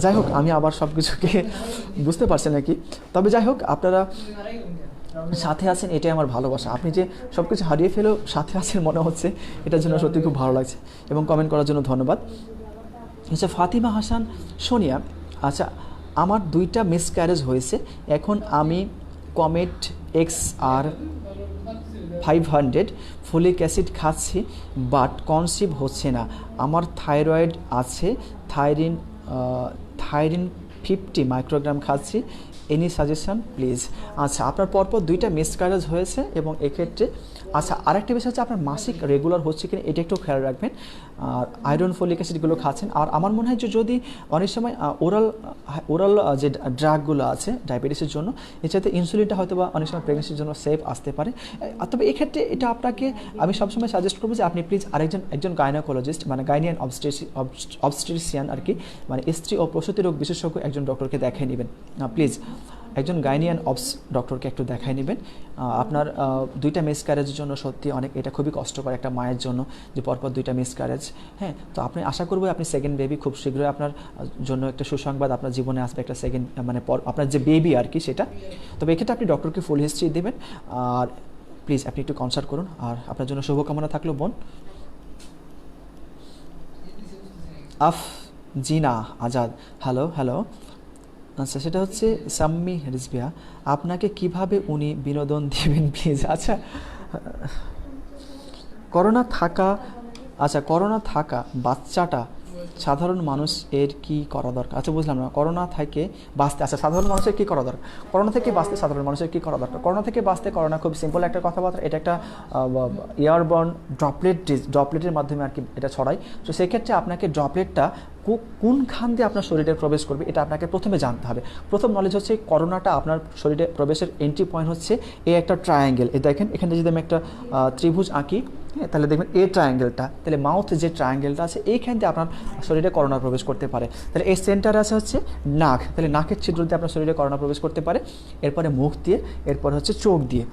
যাই হোক, আমি আবার সব কিছুকে বুঝতে পারছি নাকি। তবে যাই হোক, আপনারা সাথে আছেন, এটাই আমার ভালোবাসা। আপনি যে সব কিছু হারিয়ে ফেলেও সাথে আছেন মনে হচ্ছে, এটার জন্য সত্যি খুব ভালো লাগছে, এবং কমেন্ট করার জন্য ধন্যবাদ। আচ্ছা, ফাতিমা হাসান সোনিয়া, আচ্ছা আমার 2টা মিসক্যারেজ হয়েছে, এখন আমি কমেট XR 500 ফলিক অ্যাসিড খাচ্ছি, বাট কনসিভ হচ্ছে না। আমার থাইরয়েড আছে, থাইরিন 50 মাইক্রোগ্রাম খাচ্ছি, এনি সাজেশন প্লিজ। আচ্ছা, আপনার পরপর 2টা মিসক্যারেজ হয়েছে, এবং এক্ষেত্রে আচ্ছা আরেকটা বিষয় হচ্ছে আপনার মাসিক রেগুলার হচ্ছে কিনা এটা একটু খেয়াল রাখবেন, আর আয়রন, ফলিক অ্যাসিডগুলো খাচ্ছেন। আর আমার মনে হয় যে যদি অনেক সময় ওরাল যে ড্রাগগুলো আছে ডায়াবেটিসের জন্য, এছাড়া ইনসুলিনটা হয়তো বা অনেক সময় প্রেগনেন্সির জন্য সেফ আসতে পারে। তবে এক্ষেত্রে এটা আপনাকে আমি সবসময় সাজেস্ট করবো যে আপনি প্লিজ একজন গাইনোকোলজিস্ট মানে গাইনিয়ান অবস্ট্রিশিয়ান আর কি, মানে স্ত্রী ও প্রসূতি রোগ বিশেষজ্ঞ একজন ডক্টরকে দেখাই নেবেন প্লিজ, একজন গাইনিয়ান ডক্টরকে একটু দেখাই নেবেন। আপনার 2টা মিসক্যারেজের জন্য সত্যি এটা খুবই কষ্টকর একটা মায়ের জন্য যে পরপর 2টা মিসক্যারেজ। হ্যাঁ, তো আপনি আশা করবো আপনি সেকেন্ড বেবি খুব শীঘ্রই আপনার জন্য একটা সুসংবাদ আপনার জীবনে আসবে, একটা সেকেন্ড মানে আপনার যে বেবি আর কি সেটা। তবে এক্ষেত্রে আপনি ডক্টরকে ফুল হিস্ট্রি দেবেন, আর প্লিজ আপনি একটু কনসাল্ট করুন। আর আপনার জন্য শুভকামনা থাকলো বোন। জিনা আজাদ, হ্যালো। আচ্ছা, সেটা হচ্ছে সাম্মি রিজবিয়া, আপনাকে কিভাবে উনি বিনোদন দেবেন প্লিজ। আচ্ছা, করোনা থাকা বাচ্চাটা সাধারণ মানুষ এর কি করা দরকার? আচ্ছা, বুঝলাম না, করোনা থেকে বাঁচতে, আচ্ছা সাধারণ মানুষের কী করা দরকার? করোনা থেকে বাঁচতে সাধারণ মানুষের কী করা দরকার? করোনা থেকে বাঁচতে, করোনা খুব সিম্পল একটা কথাবার্তা, এটা একটা এয়ারবর্ন ড্রপলেটের মাধ্যমে আর কি এটা ছড়ায়। তো সেক্ষেত্রে আপনাকে ড্রপলেটটা কোনখান দিয়ে আপনার শরীরে প্রবেশ করবে এটা আপনাকে প্রথমে জানতে হবে। প্রথম নলেজ হচ্ছে করোনাটা আপনার শরীরে প্রবেশের এন্ট্রি পয়েন্ট হচ্ছে এই একটা ট্রায়াঙ্গেল। এ দেখেন এখানে যদি আমি একটা ত্রিভুজ আঁকি, হ্যাঁ, তাহলে দেখবেন এই ট্রায়াঙ্গেলটা, তাহলে মাউথ যে ট্রায়াঙ্গেলটা আছে এইখান দিয়ে আপনার শরীরে করোনা প্রবেশ করতে পারে। তাহলে এই সেন্টার আছে হচ্ছে নাক, তাহলে নাকের ছিদ্র দিয়ে আপনার শরীরে করোনা প্রবেশ করতে পারে, এরপরে মুখ দিয়ে, এরপর হচ্ছে চোখ দিয়ে।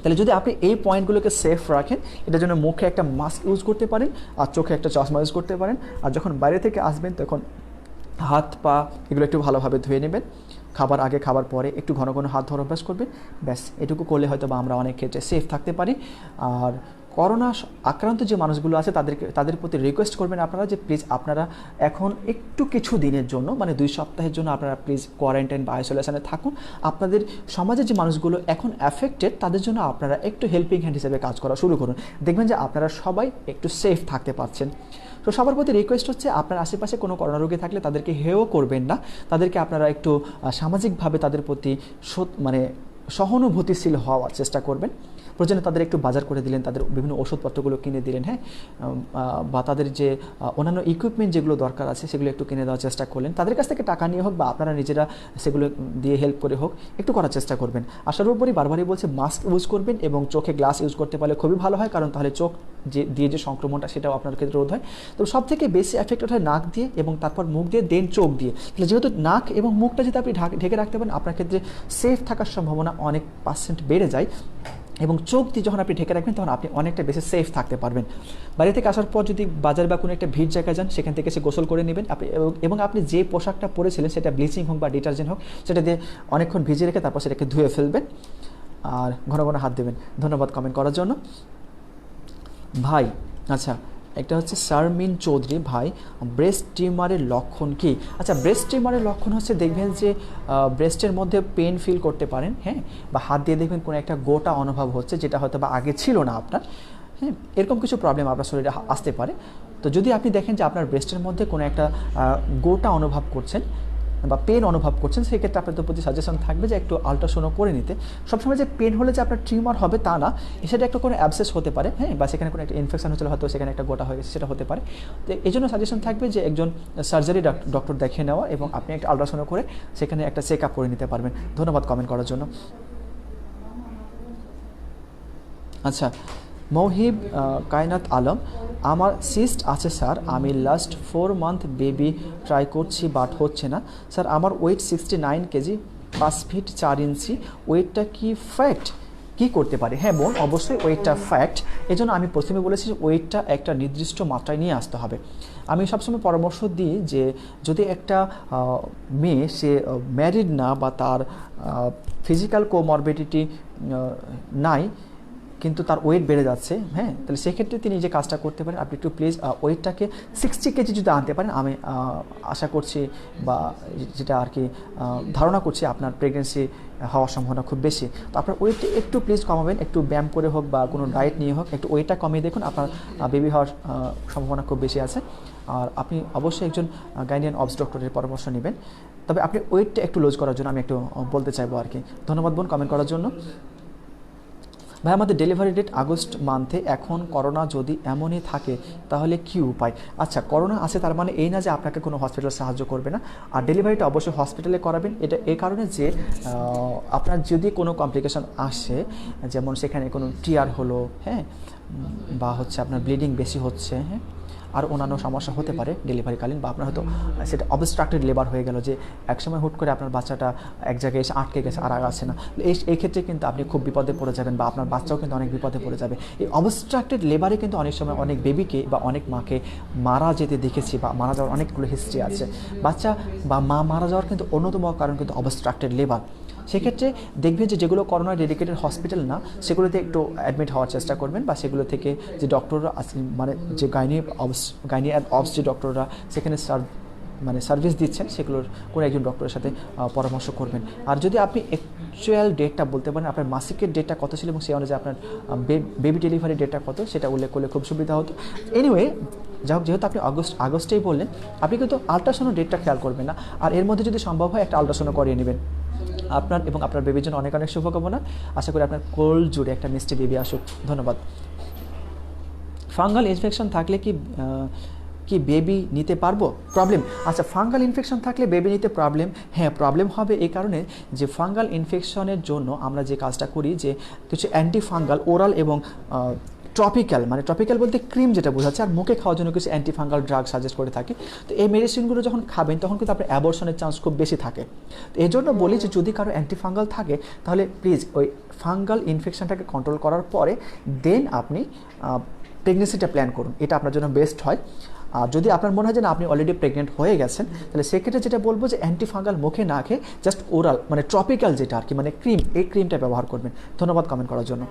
তাহলে যদি আপনি এই পয়েন্টগুলোকে সেফ রাখেন, এটার জন্য মুখে একটা মাস্ক ইউজ করতে পারেন আর চোখে একটা চশমা ইউজ করতে পারেন। আর যখন বাইরে থেকে আসবেন তখন হাত পা এগুলো একটু ভালোভাবে ধুয়ে নেবেন, খাবার আগে খাবার পরে একটু ঘন ঘন হাত ধোয়ার অভ্যাস করবেন। ব্যাস এটুকু করলে হয়তো বা আমরা অনেক ক্ষেত্রে সেফ থাকতে পারি। আর করোনা আক্রান্ত যে মানুষগুলো আছে তাদের প্রতি রিকোয়েস্ট করবেন আপনারা যে প্লিজ আপনারা এখন একটু কিছু দিনের জন্য, মানে 2 সপ্তাহের জন্য আপনারা প্লিজ কোয়ারেন্টাইন বা আইসোলেশনে থাকুন। আপনাদের সমাজের যে মানুষগুলো এখন অ্যাফেক্টেড তাদের জন্য আপনারা একটু হেল্পিং হ্যান্ড হিসেবে কাজ করা শুরু করুন। দেখবেন যে আপনারা সবাই একটু সেফ থাকতে পারছেন। তো সবার প্রতি রিকোয়েস্ট হচ্ছে আপনার আশেপাশে কোনো করোনা রোগী থাকলে তাদেরকে হেও করবেন না, তাদেরকে আপনারা একটু সামাজিকভাবে তাদের প্রতি মানে সহানুভূতিশীল হওয়ার চেষ্টা করবেন। প্রয়োজনে তাদের একটু বাজার করে দিলেন, তাদের বিভিন্ন ওষুধপত্রগুলো কিনে দিলেন, হ্যাঁ, বা তাদের যে অন্যান্য ইকুইপমেন্ট যেগুলো দরকার আছে সেগুলো একটু কিনে দেওয়ার চেষ্টা করলেন। তাদের কাছ থেকে টাকা নিয়ে হোক বা আপনারা নিজেরা সেগুলো দিয়ে হেল্প করে হোক একটু করার চেষ্টা করবেন। আর সর্বোপরি বারবারই বলছে মাস্ক ইউজ করবেন এবং চোখে গ্লাস ইউজ করতে পারলে খুবই ভালো হয়, কারণ তাহলে চোখ দিয়ে যে সংক্রমণটা সেটাও আপনার ক্ষেত্রে রোধ হয়। তো সব থেকে বেশি এফেক্টেড হয় নাক দিয়ে এবং তারপর মুখ দিয়ে, দেন চোখ দিয়ে। তাহলে যেহেতু নাক এবং মুখটা যদি আপনি ঢেকে রাখতে পারেন আপনার ক্ষেত্রে সেফ থাকার সম্ভাবনা অনেক % বেড়ে যায়। এবং চোখ দিয়ে যখন আপনি ঢেকে রাখবেন তখন আপনি অনেকটা বেশি সেফ থাকতে পারবেন। বাড়ি থেকে আসার পর যদি বাজার বা কোনো একটা ভিড় জায়গায় যান সেখান থেকে সে গোসল করে নেবেন আপনি, এবং আপনি যে পোশাকটা পরেছিলেন সেটা ব্লিচিং হোক বা ডিটারজেন্ট হোক সেটা দিয়ে অনেকক্ষণ ভিজিয়ে রেখে তারপর সেটাকে ধুয়ে ফেলবেন আর ঘন ঘন হাত দেবেন। ধন্যবাদ কমেন্ট করার জন্য ভাই। আচ্ছা, একটা হচ্ছে শারমিন চৌধুরী, ভাই ব্রেস্ট টিউমারের লক্ষণ কি? আচ্ছা, ব্রেস্ট টিউমারের লক্ষণ হচ্ছে দেখবেন যে ব্রেস্টের মধ্যে পেন ফিল করতে পারেন, হ্যাঁ, বা হাত দিয়ে দেখবেন কোনো একটা গোটা অনুভব হচ্ছে যেটা হয়তো বা আগে ছিল না আপনার, হ্যাঁ, এরকম কিছু প্রবলেম আপনার শরীরে আসতে পারে। তো যদি আপনি দেখেন যে আপনার ব্রেস্টের মধ্যে কোনো একটা গোটা অনুভব করছেন বা পেন অনুভব করছেন, সেক্ষেত্রে আপনাদের প্রতি সাজেশন থাকবে যে একটু আল্ট্রাসাউন্ড করে নিতে। সবসময় যে পেন হলে যে আপনার টিউমার হবে তা না, সেটা একটা কোনো অ্যাবসেস হতে পারে, হ্যাঁ, বা সেখানে কোনো একটা ইনফেকশন হচ্ছিল হয়তো সেখানে একটা গোটা হয়ে গেছে সেটা হতে পারে। তো এই জন্য সাজেশন থাকবে যে একজন সার্জারি ডক্টর দেখে নেওয়া এবং আপনি একটা আল্ট্রাসাউন্ড করে সেখানে একটা চেক আপ করে নিতে পারবেন। ধন্যবাদ কমেন্ট করার জন্য। আচ্ছা, মৌহিব কায়নাত আলম, আমার সিস্ট আছে স্যার, আমি লাস্ট 4 মান্থ বেবি ট্রাই করছি বাট হচ্ছে না স্যার। আমার ওয়েট 69 কেজি, 5 ফিট 4 ইঞ্চি, ওয়েটটা কি ফ্যাক্ট? কি করতে পারি? হ্যাঁ বোন, অবশ্যই ওয়েটটা ফ্যাক্ট। এই জন্য আমি প্রথমে বলেছি যে ওয়েটটা একটা নির্দিষ্ট মাত্রায় নিয়ে আসতে হবে। আমি সবসময় পরামর্শ দিই যে যদি একটা মেয়ে সে ম্যারিড না বা তার ফিজিক্যাল কোমরবিডিটি নাই কিন্তু তার ওয়েট বেড়ে যাচ্ছে, হ্যাঁ, তাহলে সেক্ষেত্রে তিনি যে কাজটা করতে পারেন, আপনি একটু প্লিজ ওয়েটটাকে 60 কেজি যদি আনতে পারেন, আমি আশা করছি বা যেটা আর কি ধারণা করছি আপনার প্রেগনেন্সি হওয়ার সম্ভাবনা খুব বেশি। তো আপনার ওয়েটটা একটু প্লিজ কমাবেন, একটু ব্যায়াম করে হোক বা কোনো ডায়েট নিয়ে হোক একটু ওয়েটটা কমিয়ে দেখুন, আপনার বেবি হওয়ার সম্ভাবনা খুব বেশি আছে। আর আপনি অবশ্যই একজন গাইনিয়ান অবস ডক্টরের পরামর্শ নেবেন। তবে আপনি ওয়েটটা একটু লুজ করার জন্য আমি একটু বলতে চাইবো আর কি। ধন্যবাদ বোন কমেন্ট করার জন্য। ভাই, আমাদের ডেলিভারি ডেট আগস্ট মান্থে, এখন করোনা যদি এমনই থাকে তাহলে কি উপায়? আচ্ছা, করোনা আছে তার মানে এই না যে আপনাকে কোনো হসপিটাল সাহায্য করবে না। আর ডেলিভারিটা অবশ্যই হসপিটালে করাবেন, এটা এই কারণে যে আপনার যদি কোনো কমপ্লিকেশন আসে, যেমন সেখানে কোনো টিয়ার হলো, হ্যাঁ, বা হচ্ছে আপনার ব্লিডিং বেশি হচ্ছে, হ্যাঁ, আর অন্যান্য সমস্যা হতে পারে ডেলিভারিকালীন, বা আপনার হয়তো সেটা অবস্ট্রাক্টেড লেবার হয়ে গেল যে একসময় হুট করে আপনার বাচ্চাটা এক জায়গায় এসে আটকে গেছে আর আসে না, এই ক্ষেত্রে কিন্তু আপনি খুব বিপদে পড়ে যাবেন বা আপনার বাচ্চাও কিন্তু অনেক বিপদে পড়ে যাবে। এই অবস্ট্রাক্টেড লেবারে কিন্তু অনেক সময় অনেক বেবিকে বা অনেক মাকে মারা যেতে দেখেছি বা মারা যাওয়ার অনেকগুলো হিস্ট্রি আছে। বাচ্চা বা মা মারা যাওয়ার কিন্তু অন্যতম কারণ কিন্তু অবস্ট্রাক্টেড লেবার। সেক্ষেত্রে দেখবেন যে যেগুলো করোনা ডেডিকেটেড হসপিটাল না সেগুলোতে একটু অ্যাডমিট হওয়ার চেষ্টা করবেন, বা সেগুলো থেকে যে ডক্টররা মানে যে গাইনি অ্যান্ড অবস যে ডক্টররা সেখানে সার্ভিস দিচ্ছেন সেগুলোর কোনো একজন ডক্টরের সাথে পরামর্শ করবেন। আর যদি আপনি অ্যাকচুয়াল ডেটটা বলতে পারেন আপনার মাসিকের ডেটটা কত ছিল এবং সেই অনুযায়ী আপনার বেবি ডেলিভারি ডেটটা কত সেটা উল্লেখ করলে খুব সুবিধা হতো। এনিওয়ে, যাই হোক, যেহেতু আপনি আগস্টেই বললেন, আপনি কিন্তু আল্ট্রাসাউন্ড ডেটটা খেয়াল করবেন না, আর এর মধ্যে যদি সম্ভব হয় একটা আল্ট্রাসাউন্ড করিয়ে নেবেন। আপনার এবং আপনার বেবির জন্য অনেক অনেক শুভকামনা। আশা করি আপনার কোল জুড়ে একটা মিষ্টি বেবি আসুক। ধন্যবাদ। ফাঙ্গাল ইনফেকশন থাকলে কি কি বেবি নিতে পারবো? প্রবলেম, আচ্ছা ফাঙ্গাল ইনফেকশন থাকলে বেবি নিতে প্রবলেম, হ্যাঁ প্রবলেম হবে এই কারণে যে ফাঙ্গাল ইনফেকশনের জন্য আমরা যে কাজটা করি যে কিছু অ্যান্টি ফাঙ্গাল ওরাল এবং ট্রপিক্যাল, মানে ট্রপিক্যাল বলতে ক্রিম যেটা বোঝাচ্ছে, আর মুখে খাওয়ার জন্য কিছু অ্যান্টি ফাঙ্গাল ড্রাগ সাজেস্ট করে থাকি। তো এই মেডিসিনগুলো যখন খাবেন তখন কিন্তু আপনার অ্যাবর্শনের চান্স খুব বেশি থাকে। তো এই জন্য বলি যে যদি কারো অ্যান্টি ফাঙ্গাল থাকে তাহলে প্লিজ ওই ফাঙ্গাল ইনফেকশনটাকে কন্ট্রোল করার পরে দেন আপনি প্রেগনেন্সিটা প্ল্যান করুন, এটা আপনার জন্য বেস্ট হয়। আর যদি আপনার মনে হয় যে না আপনি অলরেডি প্রেগনেন্ট হয়ে গেছেন, তাহলে সেক্ষেত্রে যেটা বলবো যে অ্যান্টি ফাঙ্গাল মুখে না খেয়ে জাস্ট ওরাল মানে ট্রপিক্যাল যেটা আর কি মানে ক্রিম, এই ক্রিমটা ব্যবহার করবেন। ধন্যবাদ কমেন্ট করার জন্য।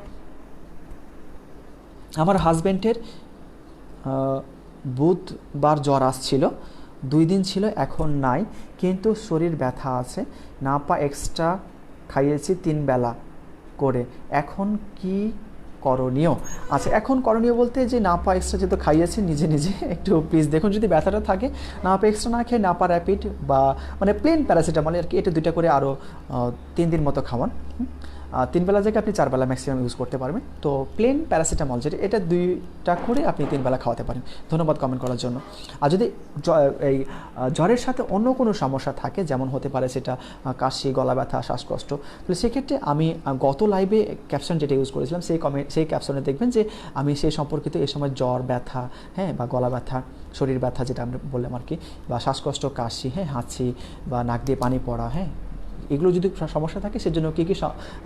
আমার হাজব্যান্ডের বুধবার জ্বর আসছিল, 2 দিন ছিল, এখন নাই, কিন্তু শরীর ব্যথা আছে, না পা এক্সট্রা খাইয়েছি 3 বেলা করে, এখন কি করণীয়? আচ্ছা এখন করণীয় বলতে যে না পা এক্সট্রা যেহেতু খাইয়েছি নিজে নিজে একটু প্লিজ দেখুন, যদি ব্যথাটা থাকে না পা এক্সট্রা না খেয়ে না পা র্যাপিড বা মানে প্লেন প্যারাসিটামল আর কি, এটা 2টা করে আরও 3 দিন মতো খাওয়ান। 3 বেলা জায়গায় আপনি 4 বেলা ম্যাক্সিমাম ইউজ করতে পারবেন। তো প্লেন প্যারাসিটামল যেটা, এটা 2টা করে আপনি 3 বেলা খাওয়াতে পারেন। ধন্যবাদ কমেন্ট করার জন্য। আর যদি এই জ্বরের সাথে অন্য কোনো সমস্যা থাকে, যেমন হতে পারে সেটা কাশি, গলা ব্যথা, শ্বাসকষ্ট, তাহলে সেক্ষেত্রে আমি গত লাইভে ক্যাপশন যেটা ইউজ করেছিলাম সেই ক্যাপশনে দেখবেন যে আমি সেই সম্পর্কিত এই সময় জ্বর, ব্যথা, হ্যাঁ বা গলা ব্যথা, শরীর ব্যথা যেটা আমরা বললাম আর কি, বা শ্বাসকষ্ট, কাশি, হ্যাঁ হাঁচি বা নাক দিয়ে পানি পড়া, হ্যাঁ এগুলো যদি সমস্যা থাকে সেজন্য কী কী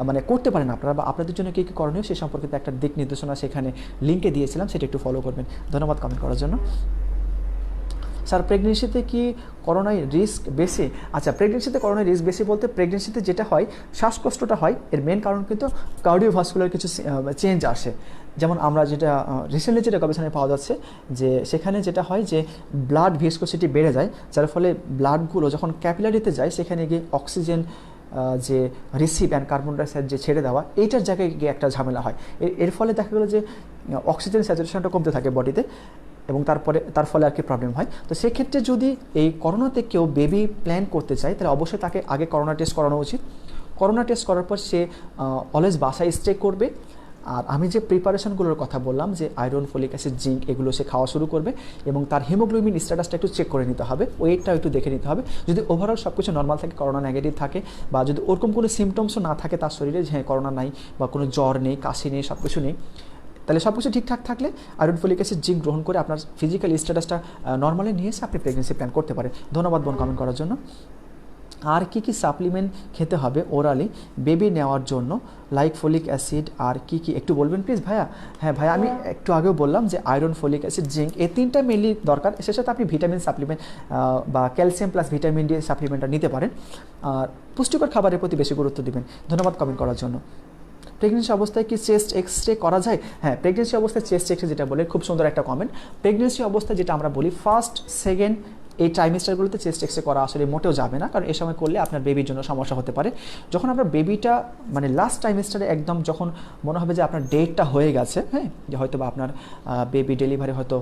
মানে করতে পারেন আপনারা বা আপনাদের জন্য কী কী করণীয় সে সম্পর্কিত একটা দিক নির্দেশনা সেখানে লিঙ্কে দিয়েছিলাম, সেটা একটু ফলো করবেন। ধন্যবাদ কমেন্ট করার জন্য। স্যার প্রেগনেন্সিতে কি করোনায় রিস্ক বেশি? আচ্ছা প্রেগনেন্সিতে করোনায় রিস্ক বেশি বলতে প্রেগনেন্সিতে যেটা হয় শ্বাসকষ্টটা হয়, এর মেন কারণ কিন্তু কার্ডিওভাস্কুলার কিছু চেঞ্জ আসে। যেমন আমরা যেটা রিসেন্টলি যেটা গবেষণায় পাওয়া যাচ্ছে যে সেখানে যেটা হয় যে ব্লাড ভিসকোসিটি বেড়ে যায়, যার ফলে ব্লাডগুলো যখন ক্যাপিলারিতে যায় সেখানে গিয়ে অক্সিজেন যে রিসিভ অ্যান্ড কার্বন ডাইঅক্সাইড যে ছেড়ে দেওয়া, এইটার জায়গায় গিয়ে একটা ঝামেলা হয়। এর ফলে দেখা গেলো যে অক্সিজেন স্যাচুরেশনটা কমতে থাকে বডিতে, এবং তার ফলে আর কি প্রবলেম হয়। তো সেক্ষেত্রে যদি এই করোনাতে কেউ বেবি প্ল্যান করতে চায় তাহলে অবশ্যই তাকে আগে করোনা টেস্ট করানো উচিত। করোনা টেস্ট করার পর সে অলওয়েজ বাসায় স্টে করবে। আর আমি যে প্রিপারেশনগুলোর কথা বললাম যে আয়রন, ফলিক অ্যাসিড, জিঙ্ক, এগুলো সে খাওয়া শুরু করবে এবং তার হিমোগ্লোবিন স্ট্যাটাসটা একটু চেক করে নিতে হবে, ওয়েটটা একটু দেখে নিতে হবে। যদি ওভারঅল সব কিছু নর্মাল থাকে, করোনা নেগেটিভ থাকে, বা যদি ওরকম কোনো সিমটমসও না থাকে তার শরীরে, যে হ্যাঁ করোনা নাই বা কোনো জ্বর নেই, কাশি নেই, সব কিছু নেই, তাহলে সব কিছু ঠিকঠাক থাকলে আয়রন, ফলিক অ্যাসিড, জিঙ্ক গ্রহণ করে আপনার ফিজিক্যাল স্ট্যাটাসটা নর্মালে নিয়ে এসে আপনি প্রেগনেন্সি প্ল্যান করতে পারেন। ধন্যবাদ বোন কমেন্ট করার জন্য। আর কি কি সাপ্লিমেন্ট খেতে হবে ওরালি বেবি নেওয়ার জন্য, লাইক ফলিক অ্যাসিড, আর কি কি একটু বলবেন প্লিজ ভাইয়া? হ্যাঁ ভাইয়া, আমি একটু আগেও বললাম যে আয়রন, ফলিক অ্যাসিড, জিঙ্ক, এই 3টা মেনলি দরকার। সে সাথে আপনি ভিটামিন সাপ্লিমেন্ট বা ক্যালসিয়াম প্লাস ভিটামিন ডি সাপ্লিমেন্টটা নিতে পারেন। আর পুষ্টিকর খাবারের প্রতি বেশি গুরুত্ব দিবেন। ধন্যবাদ কমেন্ট করার জন্য। প্রেগনেন্সি অবস্থায় কি চেস্ট এক্স রে করা যায়? হ্যাঁ প্রেগনেন্সি অবস্থায় চেস্ট এক্স রে যেটা বলে, খুব সুন্দর একটা কমেন্ট। প্রেগনেন্সি অবস্থায় যেটা আমরা বলি ফার্স্ট, সেকেন্ড এই ট্রাইমিস্টারগুলোতে চেস্ট এক্স রে করা আসলে মোটেও যাবে না, কারণ এ সময় করলে আপনার বেবির জন্য সমস্যা হতে পারে। যখন আপনার বেবিটা মানে লাস্ট ট্রাইমিস্টারে একদম যখন মনে হবে যে আপনার ডেটটা হয়ে গেছে, হ্যাঁ যে হয়তো বা আপনার বেবি ডেলিভারি হয়তো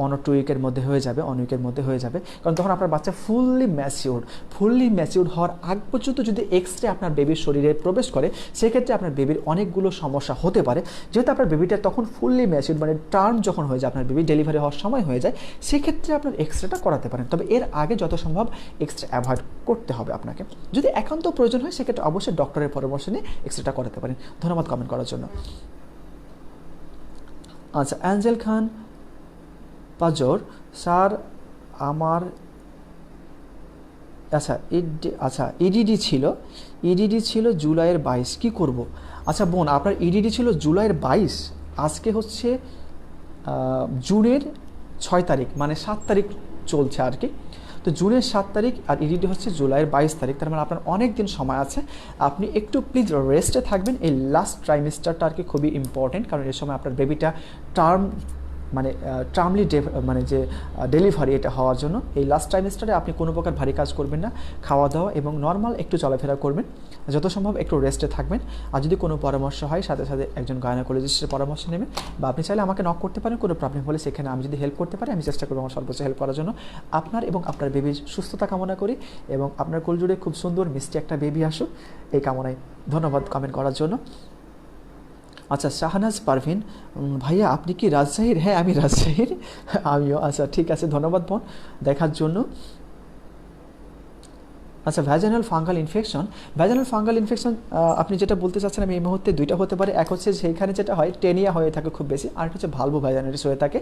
1 or 2 উইকের মধ্যে হয়ে যাবে, 1 উইকের মধ্যে হয়ে যাবে, কারণ তখন আপনার বাচ্চা ফুললি ম্যাচিউরড হওয়ার আগ পর্যন্ত যদি এক্স রে আপনার বেবির শরীরে প্রবেশ করে, সেক্ষেত্রে আপনার বেবির অনেকগুলো সমস্যা হতে পারে। যেহেতু আপনার বেবিটা তখন ফুললি ম্যাচিউরড মানে টার্ম যখন হয়ে যায়, আপনার বেবি ডেলিভারি হওয়ার সময় হয়ে যায়, সেক্ষেত্রে আপনার এক্স রেটা করাতে পারেন। তবে এর আগে যত সম্ভব এক্স রে অ্যাভয়েড করতে হবে আপনাকে। যদি একান্ত প্রয়োজন হয় সেক্ষেত্রে অবশ্যই ডক্টরের পরামর্শ নিয়ে এক্স রেটা করাতে পারেন। ধন্যবাদ কমেন্ট করার জন্য। আচ্ছা অ্যাঞ্জেল খান পাজর, স্যার আমার ইডিডি ছিল জুলাইয়ের 22, কি করব? আচ্ছা বোন, আপনার ইডিডি ছিল জুলাইয়ের 22, আজকে হচ্ছে জুনের 6 তারিখ, মানে 7 তারিখ চলছে আর কি। তো জুনের 7 তারিখ আর ইডিডি হচ্ছে জুলাইয়ের 22 তারিখ, তার মানে আপনার অনেক দিন সময় আছে। আপনি একটু প্লিজ রেস্টে থাকবেন। এই লাস্ট ট্রাইমিস্টারটা আর কি খুবই ইম্পর্টেন্ট, কারণ এই সময় আপনার বেবিটা টার্মলি মানে যে ডেলিভারি এটা হওয়ার জন্য এই লাস্ট ট্রাইমিস্টারে আপনি কোনো প্রকার ভারী কাজ করবেন না, খাওয়া দাওয়া এবং নর্মাল একটু চলাফেরা করবেন, যত সম্ভব একটু রেস্টে থাকবেন। আর যদি কোনো পরামর্শ হয় সাথে সাথে একজন গাইনোকোলজিস্টের পরামর্শ নেবেন, বা আপনি চাইলে আমাকে নক করতে পারেন কোনো প্রবলেম হলে, সেখানে আমি যদি হেল্প করতে পারি আমি চেষ্টা করবো আমার সর্বোচ্চ হেল্প করার জন্য। আপনার এবং আপনার বেবির সুস্থতা কামনা করি এবং আপনার কোল জুড়ে খুব সুন্দর মিষ্টি একটা বেবি আসুক এই কামনায়। ধন্যবাদ কমেন্ট করার জন্য। আচ্ছা, শাহনাজ পারভিন, ভাইয়া আপনি কি রাজশাহীর? হ্যাঁ আমি রাজশাহীর। আমিও। আচ্ছা ঠিক আছে, ধন্যবাদ বোন দেখার জন্য। আচ্ছা, vaginal fungal infection. Vaginal fungal infection আপনি যেটা বলতে চাচ্ছেন, আমি এই মুহূর্তে দুইটা হতে পারে। এক হচ্ছে সেইখানে যেটা হয় টেনিয়া হয়ে থাকে খুব বেশি, আর হচ্ছে ভালভো ভ্যাজানাইটিস হয়ে থাকে।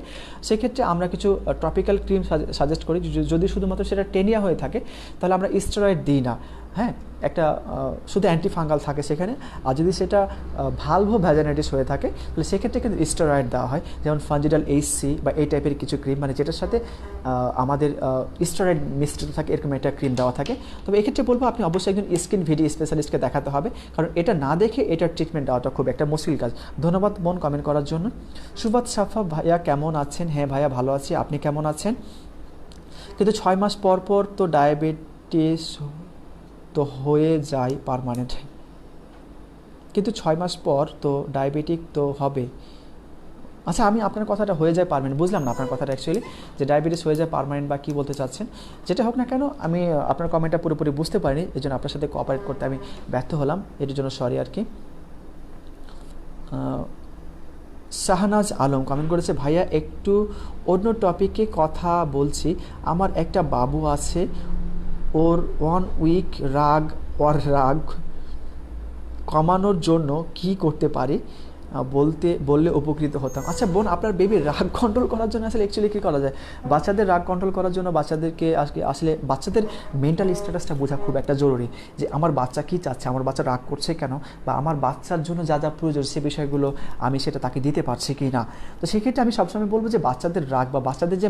সেক্ষেত্রে আমরা কিছু টপিক্যাল ক্রিম সাজেস্ট করি। যদি শুধুমাত্র সেটা টেনিয়া হয়ে থাকে তাহলে আমরা স্টেরয়েড দিই না। হ্যাঁ, একটা শুধু অ্যান্টিফাঙ্গাল থাকে সেখানে। আর যদি সেটা ভালভো ভ্যাজানাইটিস হয়ে থাকে তাহলে সেক্ষেত্রে কিন্তু স্টেরয়েড দেওয়া হয়, যেমন ফাঞ্জিডাল এইচসি বা এই টাইপের কিছু ক্রিম, মানে যেটার সাথে আমাদের স্টেরয়েড মিশ্রিত থাকে, এরকম একটা ক্রিম দেওয়া থাকে। তবে এক্ষেত্রে বলবো আপনি অবশ্যই একজন স্কিন ভিডি স্পেশালিস্টকে দেখাতে হবে, কারণ এটা না দেখে এটার ট্রিটমেন্ট দেওয়াটা খুব একটা মুশকিল কাজ। ধন্যবাদ বোন কমেন্ট করার জন্য। সুবাদ সাফা ভাইয়া কেমন আছেন? হ্যাঁ ভাইয়া ভালো আছি, আপনি কেমন আছেন? কিন্তু 6 মাস পর পর তো ডায়াবেটিস তো হয়ে যায় পার্মানেন্ট, কিন্তু 6 মাস পর তো ডায়াবেটিক তো হবে। আচ্ছা, আমি আপনার কথাটা হয়ে যায় পার্মানেন্ট বুঝলাম না, আপনার কথাটা অ্যাকচুয়ালি যে ডায়াবেটিস হয়ে যায় পার্মানেন্ট বা কী বলতে চাচ্ছেন। যেটা হোক না কেন, আমি আপনার কমেন্টটা পুরোপুরি বুঝতে পারিনি, এই জন্য আপনার সাথে কোঅপারেট করতে আমি ব্যর্থ হলাম, এটির জন্য সরি আর কি। শাহনাজ আলম কমেন্ট করেছে, ভাইয়া একটু অন্য টপিকে কথা বলছি। আমার একটা বাবু আছে, ওর 1 উইক রাগ কমানোর জন্য কি করতে পারি বললে উপকৃত হতাম। আচ্ছা বোন, আপনার বেবির রাগ কন্ট্রোল করার জন্য আসলে অ্যাকচুয়ালি কী করা যায়? বাচ্চাদের রাগ কন্ট্রোল করার জন্য বাচ্চাদেরকে আসলে বাচ্চাদের মেন্টাল স্ট্যাটাসটা বোঝা খুব একটা জরুরি, যে আমার বাচ্চা কী চাচ্ছে, আমার বাচ্চা রাগ করছে কেন, বা আমার বাচ্চার জন্য যা যা প্রয়োজন সে বিষয়গুলো আমি সেটা তাকে দিতে পারছি কি না। তো সেক্ষেত্রে আমি সবসময় বলবো যে বাচ্চাদের রাগ বা বাচ্চাদের যে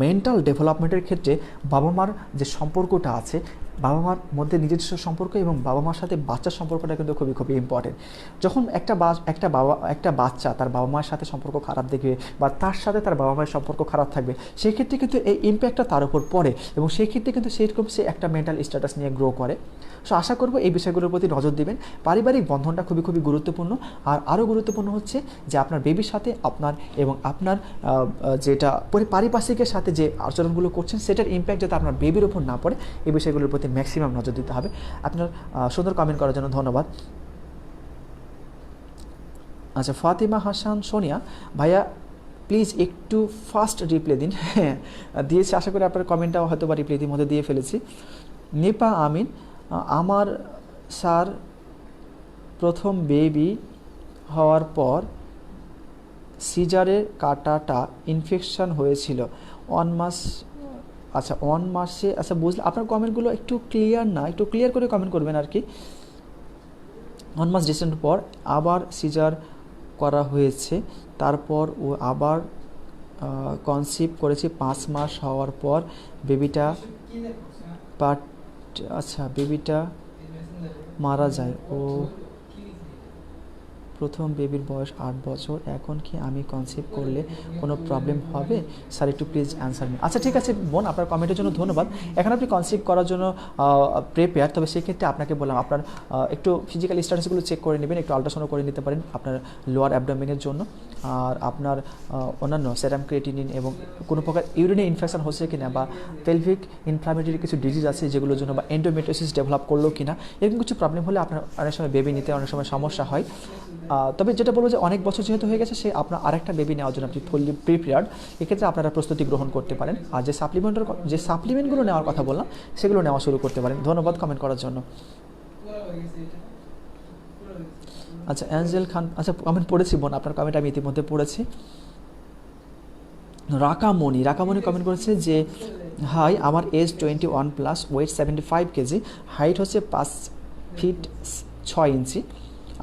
মেন্টাল ডেভেলপমেন্টের ক্ষেত্রে বাবা মার যে সম্পর্কটা আছে, বাবা মার মধ্যে নিজস্ব সম্পর্ক এবং বাবা মার সাথে বাচ্চার সম্পর্কটা কিন্তু খুবই খুবই ইম্পর্টেন্ট। যখন একটা বাচ্চা তার বাবা মায়ের সাথে সম্পর্ক খারাপ দেখবে বা তার সাথে তার বাবা মায়ের সম্পর্ক খারাপ থাকবে, সেক্ষেত্রে কিন্তু এই ইম্প্যাক্টটা তার উপর পড়ে এবং সেক্ষেত্রে কিন্তু সেরকম সে একটা মেন্টাল স্ট্যাটাস নিয়ে গ্রো করে। সো আশা করবো এই বিষয়গুলোর প্রতি নজর দেবেন। পারিবারিক বন্ধনটা খুবই খুবই গুরুত্বপূর্ণ। আর আরও গুরুত্বপূর্ণ হচ্ছে যে আপনার বেবির সাথে আপনার যেটা পারিপার্শ্বিকের সাথে যে আচরণগুলো করছেন সেটার ইম্প্যাক্ট যাতে আপনার বেবির ওপর না পড়ে, এই বিষয়গুলোর প্রতি ম্যাক্সিমাম নজর দিতে হবে। আপনার সুন্দর কমেন্ট করার জন্য ধন্যবাদ। আচ্ছা, ফাতিমা হাসান সোনিয়া, ভাইয়া প্লিজ একটু ফাস্ট রিপ্লাই দিন। হ্যাঁ দিয়েছি, আশা করি আপনার কমেন্টটাও হয়তো বা রিপ্লাই দিয়ে মধ্যে দিয়ে ফেলেছি। নিপা আমিন, আমার স্যার প্রথম বেবি হওয়ার পর সিজারের কাটাটা ইনফেকশন হয়েছিল 1 মাস। আচ্ছা 1 মাসে, আচ্ছা বুঝলাম। আপনার কমেন্টগুলো একটু ক্লিয়ার না, একটু ক্লিয়ার করে কমেন্ট করবেন আর কি। 1 মাস ডিসটেন্স পর আবার সিজার করা হয়েছে, তারপর ও আবার কনসিভ করেছি 5 মাস হওয়ার পর বেবিটা বেবিটা মারা যায়। ও প্রথম বেবির বয়স 8 বছর। এখন কি আমি কনসিভ করলে কোনো প্রবলেম হবে? স্যার একটু প্লিজ অ্যান্সার মি। আচ্ছা ঠিক আছে বোন, আপনার কমেন্টের জন্য ধন্যবাদ। এখন আপনি কনসিভ করার জন্য প্রিপেয়ার, তবে সেক্ষেত্রে আপনাকে বললাম আপনার একটু ফিজিক্যাল স্ট্যাটাসগুলো চেক করে নেবেন, একটু আল্ট্রাসাউন্ড করে নিতে পারেন আপনার লোয়ার অ্যাবডোমেনের জন্য। আর আপনার অন্যান্য সেরাম ক্রিয়েটিনিন এবং কোনো প্রকার ইউরিনে ইনফেকশন হচ্ছে কিনা, বা পেলভিক ইনফ্লামেটরি কিছু ডিজিজ আছে যেগুলোর জন্য, বা এন্ডোমেট্রিওসিস ডেভেলপ করলো কিনা, এরকম কিছু প্রবলেম হলে আপনার অনেক সময় বেবি নিতে অনেক সময় সমস্যা হয়। তবে যেটা বলবো যে অনেক বছর যেহেতু হয়ে গেছে, সে আপনার আরেকটা বেবি নেওয়ার জন্য আপনি ফুললি প্রিপেয়ার্ড, এক্ষেত্রে আপনারা প্রস্তুতি গ্রহণ করতে পারেন। আর যে সাপ্লিমেন্টগুলো নেওয়ার কথা বললাম সেগুলো নেওয়া শুরু করতে পারেন। ধন্যবাদ কমেন্ট করার জন্য। আচ্ছা অ্যাঞ্জেল খান, আচ্ছা কমেন্ট পড়েছি বোন, আপনার কমেন্ট আমি ইতিমধ্যে পড়েছি। রাকামণি কমেন্ট করেছে যে হাই, আমার এজ 21+, ওয়েট 75 কেজি, হাইট হচ্ছে 5 ফিট 6 ইঞ্চি।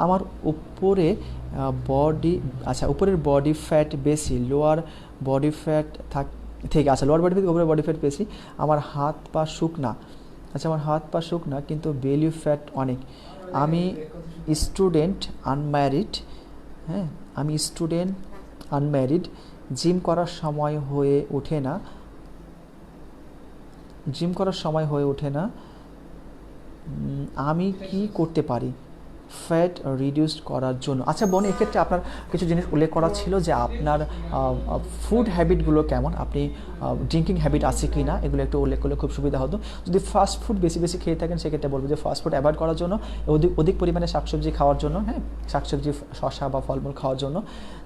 আমার উপরের বডি ফ্যাট বেশি, লোয়ার বডি ফ্যাট থেকে, আচ্ছা লোয়ার বডি ফ্যাট উপরের বডি ফ্যাট বেশি। আমার হাত পা শুকনা, কিন্তু বেলি ফ্যাট অনেক। আমি স্টুডেন্ট আনম্যারিড, জিম করার সময় হয়ে ওঠে না। আমি কি করতে পারি? ফ্যাট রিডিউস করার জন্য। আচ্ছা বোন, এক্ষেত্রে আপনার কিছু জিনিস উল্লেখ করা ছিল যে আপনার ফুড হ্যাবিটগুলো কেমন, আপনি ড্রিঙ্কিং হ্যাবিট আছে কি না, এগুলো একটু উল্লেখ করলে খুব সুবিধা হতো। যদি ফাস্ট ফুড বেশি বেশি খেয়ে থাকেন সেক্ষেত্রে বলবো যে ফাস্ট ফুড অ্যাভয়েড করার জন্য, অধিক পরিমাণে শাকসবজি খাওয়ার জন্য, হ্যাঁ শাকসবজি শসা বা ফলমূল খাওয়ার জন্য,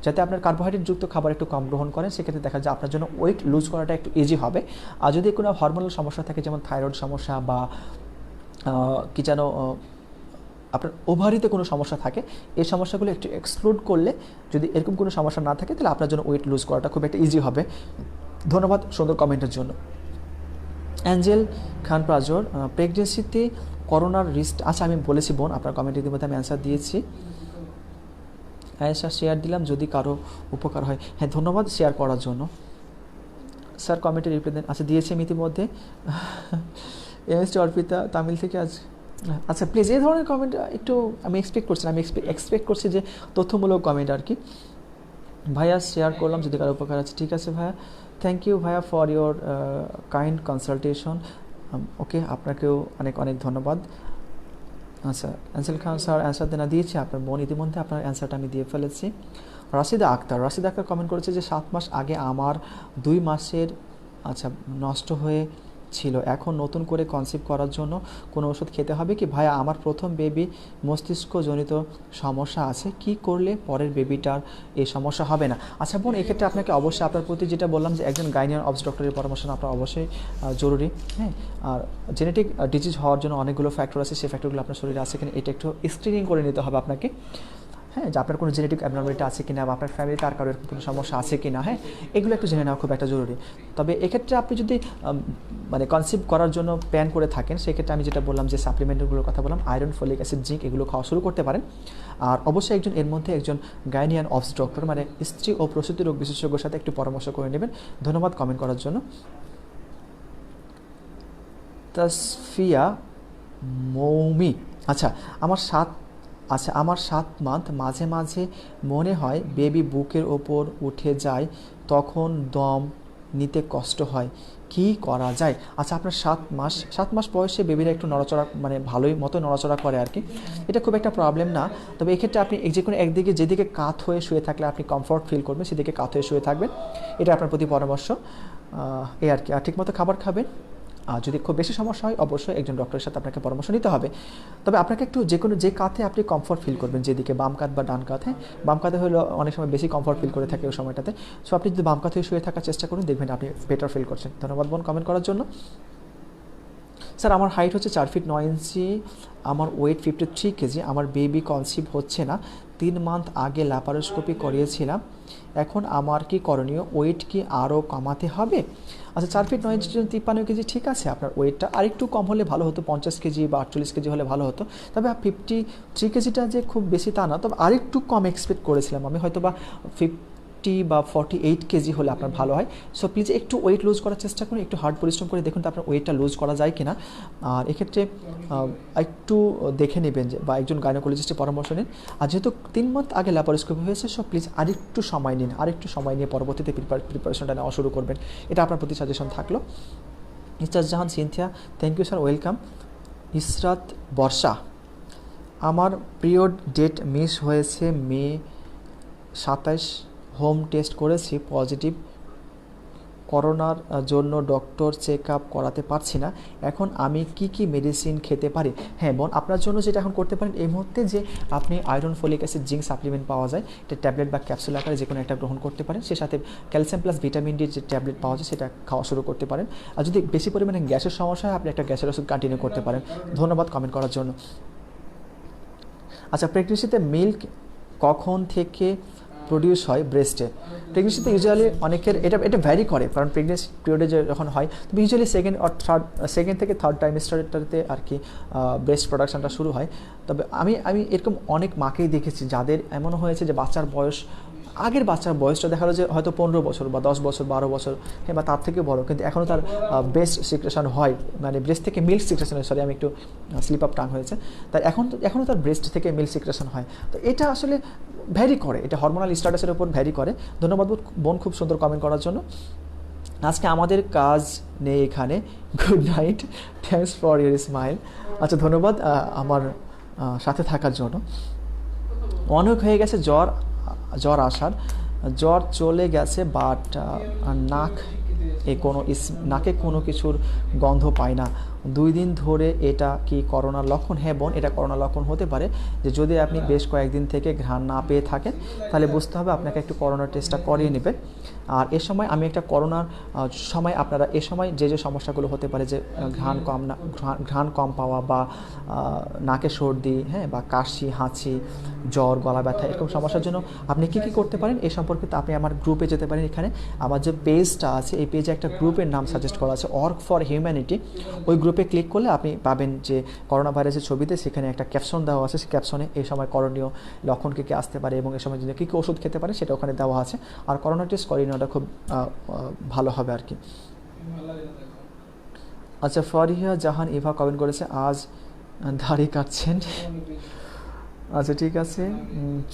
যাতে আপনার কার্বোহাইড্রেটযুক্ত খাবার একটু কম গ্রহণ করেন, সেক্ষেত্রে দেখা যায় আপনার জন্য ওয়েট লুজ করাটা একটু ইজি হবে। আর যদি কোনো হরমোনাল সমস্যা থাকে যেমন থাইরয়েড সমস্যা বা কি যেন আপনার ওভারিতে কোনো সমস্যা থাকে, এই সমস্যাগুলো একটু এক্সক্লুড করলে, যদি এরকম কোনো সমস্যা না থাকে তাহলে আপনার জন্য ওয়েট লুজ করাটা খুব একটা ইজি হবে। ধন্যবাদ সুন্দর কমেন্টের জন্য। অ্যাঞ্জেল খান প্রাজর, প্রেগনেন্সিতে করোনার রিস্ক, আচ্ছা আমি বলেছি বোন, আপনার কমেন্টের ইতিমধ্যে আমি অ্যান্সার দিয়েছি। অ্যান্সার শেয়ার দিলাম যদি কারো উপকার হয়। হ্যাঁ ধন্যবাদ শেয়ার করার জন্য। স্যার কমেন্টে রিপ্লাই দেন। আচ্ছা দিয়েছি আমি ইতিমধ্যে। এমএসটি অর্পিতা তামিল থেকে আজ, আচ্ছা প্লিজ এই ধরনের কমেন্ট একটু আমি এক্সপেক্ট করছি না, আমি এক্সপেক্ট করছি যে তথ্যমূলক কমেন্ট আর কি। ভাইয়া শেয়ার করলাম যদি কারো উপকার আছে। ঠিক আছে ভাইয়া, থ্যাংক ইউ ভাইয়া ফর ইয়োর কাইন্ড কনসালটেশন। ওকে, আপনাকেও অনেক অনেক ধন্যবাদ। আচ্ছা অ্যান্সেল খান স্যার অ্যান্সার দেনা দিয়েছি, আপনার বোন ইতিমধ্যে আপনার অ্যান্সারটা আমি দিয়ে ফেলেছি। রাশিদা আক্তার কমেন্ট করেছে যে 7 মাস আগে আমার 2 মাসের আচ্ছা নষ্ট হয়েছিল, এখন নতুন করে কনসিভ করার জন্য কোনো ওষুধ খেতে হবে কি? ভাইয়া আমার প্রথম বেবি মস্তিষ্কজনিত সমস্যা আছে, কি করলে পরের বেবিটার এই সমস্যা হবে না? আচ্ছা বোন, এক্ষেত্রে আপনাকে অবশ্যই আপনার প্রতি যেটা বললাম যে একজন গাইনিয়ান অবস ডক্টরের পরামর্শ আপনার অবশ্যই জরুরি। হ্যাঁ, আর জেনেটিক ডিজিজ হওয়ার জন্য অনেকগুলো ফ্যাক্টর আছে, সেই ফ্যাক্টরগুলো আপনার শরীরে আছে কিনা এটা একটু স্ক্রিনিং করে নিতে হবে আপনাকে। হ্যাঁ, যে আপনার কোনো জেনেটিক অ্যাবনর্মালিটি আছে কিনা বা আপনার ফ্যামিলিতে আর কারোর কোনো সমস্যা আছে কিনা, হ্যাঁ এগুলো একটু জেনে নেওয়া খুব একটা জরুরি। তবে এক্ষেত্রে আপনি যদি মানে কনসিভ করার জন্য প্ল্যান করে থাকেন, সেক্ষেত্রে আমি যেটা বললাম যে সাপ্লিমেন্টগুলোর কথা বললাম, আয়রন, ফলিক অ্যাসিড, জিঙ্ক এগুলো খাওয়া শুরু করতে পারেন। আর অবশ্যই এর মধ্যে একজন গাইনিয়ান অবস ডক্টর মানে স্ত্রী ও প্রসূতি রোগ বিশেষজ্ঞের সাথে একটু পরামর্শ করে নেবেন। ধন্যবাদ কমেন্ট করার জন্য। তাসফিয়া মৌমি, আচ্ছা আমার 7 মান্থ মাঝে মাঝে মনে হয় বেবি বুকের ওপর উঠে যায়, তখন দম নিতে কষ্ট হয়, কি করা যায়? আচ্ছা আপনার 7 মাস বয়সে বেবিরা একটু নড়াচড়া মানে ভালোই মতো নড়াচড়া করে আর কি, এটা খুব একটা প্রবলেম না। তবে এক্ষেত্রে আপনি যে কোনো একদিকে যেদিকে কাত হয়ে শুয়ে থাকলে আপনি কমফর্ট ফিল করবেন সেদিকে কাত হয়ে শুয়ে থাকবেন, এটা আপনার প্রতি পরামর্শ। এই আর কি, আর ঠিকমতো খাবার খাবেন। আর যদি খুব বেশি সমস্যা হয় অবশ্যই একজন ডক্টরের সাথে আপনাকে পরামর্শ নিতে হবে। তবে আপনাকে একটু যে কাঁধে আপনি কমফর্ট ফিল করবেন, যেদিকে বাম কাঁধ বা ডান কাঁধে, বাম কাঁধে হলে অনেক সময় বেশি কমফর্ট ফিল করে থাকে ওই সময়টাতে। সো আপনি যদি বাম কাঁধে শুয়ে থাকার চেষ্টা করুন, দেখবেন আপনি বেটার ফিল করছেন। ধন্যবাদ বোন কমেন্ট করার জন্য। স্যার আমার হাইট হচ্ছে 4 ফিট 9 ইঞ্চি, আমার ওয়েট 53 কেজি, আমার বেবি কনসিভ হচ্ছে না, 3 মান্থ আগে ল্যাপারোস্কোপি করিয়েছিলাম, এখন আমার কি করণীয়? ওয়েট কি আরও কমাতে হবে? আচ্ছা 4 ফিট 9 ইঞ্চির জন্য 53 কেজি ঠিক আছে, আপনার ওয়েটটা আরেকটু কম হলে ভালো হতো, 50 কেজি বা 48 কেজি হলে ভালো হতো। তবে 53 কেজিটা যে খুব বেশি তা না, তবে আরেকটু কম এক্সপেক্ট করেছিলাম আমি, হয়তো বা 50 বা 48 কেজি হলে আপনার ভালো হয়। সো প্লিজ একটু ওয়েট লুজ করার চেষ্টা করুন, একটু হার্ড পরিশ্রম করে দেখুন তো আপনার ওয়েটটা লুজ করা যায় কিনা। আর এক্ষেত্রে একটু দেখে নেবেন যে বা একজন গাইনোকোলজিস্টের পরামর্শ নিন। আর যেহেতু 3 মান্থ আগে ল্যাপারোস্কোপি হয়েছে, সো প্লিজ আরেকটু সময় নিন, নিয়ে পরবর্তীতে প্রিপারেশনটা নেওয়া শুরু করবেন, এটা আপনার প্রতি সাজেশন থাকলো। Israt Jahan Sinthia, thank you sir, welcome. Israt Barsha, আমার পিরিয়ড ডেট মিস হয়েছে মে 27, হোম টেস্ট করেছি পজিটিভ, করোনার জন্য ডক্টর চেক আপ করাতে পারছি না, এখন আমি কি মেডিসিন খেতে পারি? হ্যাঁ বোন, আপনার জন্য যেটা এখন করতে পারেন এই মুহূর্তে, যে আপনি iron, folic acid, zinc supplement পাওয়া যায়, এটা ট্যাবলেট বা ক্যাপসুল আকারে যে কোনো একটা গ্রহণ করতে পারেন, সে সাথে ক্যালসিয়াম প্লাস ভিটামিন ডি যে ট্যাবলেট পাওয়া যায় সেটা খাওয়া শুরু করতে পারেন। আর যদি বেশি পরিমাণে গ্যাসের সমস্যা হয় আপনি একটা গ্যাসের ওষুধ কন্টিনিউ করতে পারেন। ধন্যবাদ কমেন্ট করার জন্য। আচ্ছা প্রেগনেন্সিতে মিল্ক কখন থেকে প্রডিউস হয় ব্রেস্টে? প্রেগনেন্সিতে ইউজুয়ালি অনেকের এটা ভ্যারি করে, কারণ প্রেগনেন্সি পিরিয়ডে যখন হয় তবে ইউজুয়ালি সেকেন্ড থেকে থার্ড টাইমেস্টারটাতে আর কি ব্রেস্ট প্রোডাকশনটা শুরু হয়। তবে আমি এরকম অনেক মাকেই দেখেছি যাদের এমনও হয়েছে যে আগের বাচ্চার বয়সটা দেখা গেলো যে হয়তো 15 বছর বা 10 বছর 12 বছর, হ্যাঁ বা তার থেকে বড়, কিন্তু এখনও তার ব্রেস্ট সিক্রেশন হয়, মানে ব্রেস্ট থেকে মিল্ক সিক্রেশন হয়, সরি আমি একটু স্লিপ আপ টাং হয়েছে, তাই এখনও তার ব্রেস্ট থেকে মিল্ক সিক্রেশন হয়। তো এটা আসলে ভ্যারি করে, এটা হরমোনাল স্ট্যাটাসের উপর ভ্যারি করে। ধন্যবাদ বোন খুব সুন্দর কমেন্ট করার জন্য। আজকে আমাদের কাজ নেই এখানে, good night, thanks for your smile. আচ্ছা ধন্যবাদ আমার সাথে থাকার জন্য। অনেক হয়ে গেছে জ্বর জ্বর আসার, জ্বর চলে গেছে, বাট নাক নাকে কোনো কিছুর গন্ধ পায় না 2 দিন ধরে। এটা কি করোনার লক্ষণ? হ্যাঁ বোন, এটা করোনার লক্ষণ হতে পারে। যে যদি আপনি বেশ কয়েকদিন থেকে ঘ্রাণ না পেয়ে থাকেন, তাহলে বুঝতে হবে আপনাকে একটু করোনার টেস্টটা করিয়ে নেবেন। আর এ সময় আমি একটা করোনার সময় আপনারা এ সময় যে সমস্যাগুলো হতে পারে, যে ঘ্রাণ কম পাওয়া বা নাকে সর্দি, হ্যাঁ, বা কাশি, হাঁচি, জ্বর, গলা ব্যথা, এরকম সমস্যার জন্য আপনি কী কী করতে পারেন এই সম্পর্কিত আপনি আমার গ্রুপে যেতে পারেন। এখানে আমার যে পেজটা আছে, এই পেজে একটা গ্রুপের নাম সাজেস্ট করা আছে, ওয়ার্ক ফর হিউম্যানিটি। ওই গ্রুপে ক্লিক করলে আপনি পাবেন যে করোনা ভাইরাসের ছবিতে সেখানে একটা ক্যাপশন দেওয়া আছে। সেই ক্যাপশনে এই সময় করণীয় লক্ষণ কী কী আসতে পারে এবং এই সময় যদি কী কী ওষুধ খেতে পারে সেটা ওখানে দেওয়া আছে। আর করোনা টেস্ট করিয়ে নেওয়াটা খুব ভালো হবে আর কি। আচ্ছা, ফরিহা জাহান ইভা কমেন্ট করেছে, আজ দাড়ি কাটছেন। আচ্ছা ঠিক আছে,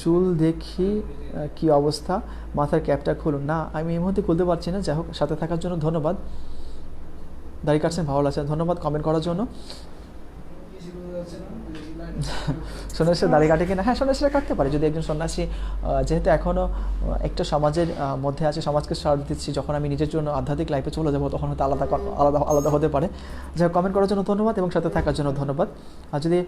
চুল দেখি কি অবস্থা, মাথার ক্যাপটা খুলুন। না, আমি এই মুহূর্তে খুলতে পারছি না। যাই হোক, সাথে থাকার জন্য ধন্যবাদ। দাড়ি কাটছেন, ভালো লাগছে, ধন্যবাদ কমেন্ট করার জন্য। সন্ন্যাসী দাড়ি কাটে কিনা? হ্যাঁ, সন্ন্যাসীরা কাটতে পারে। যদি একজন সন্ন্যাসী, যেহেতু এখনও একটা সমাজের মধ্যে আছে, সমাজকে সার দিচ্ছি, যখন আমি নিজের জন্য আধ্যাত্মিক লাইফে চলে যাবো তখন হয়তো আলাদা আলাদা আলাদা হতে পারে। যাই হোক, কমেন্ট করার জন্য ধন্যবাদ এবং সাথে থাকার জন্য ধন্যবাদ। আর যদি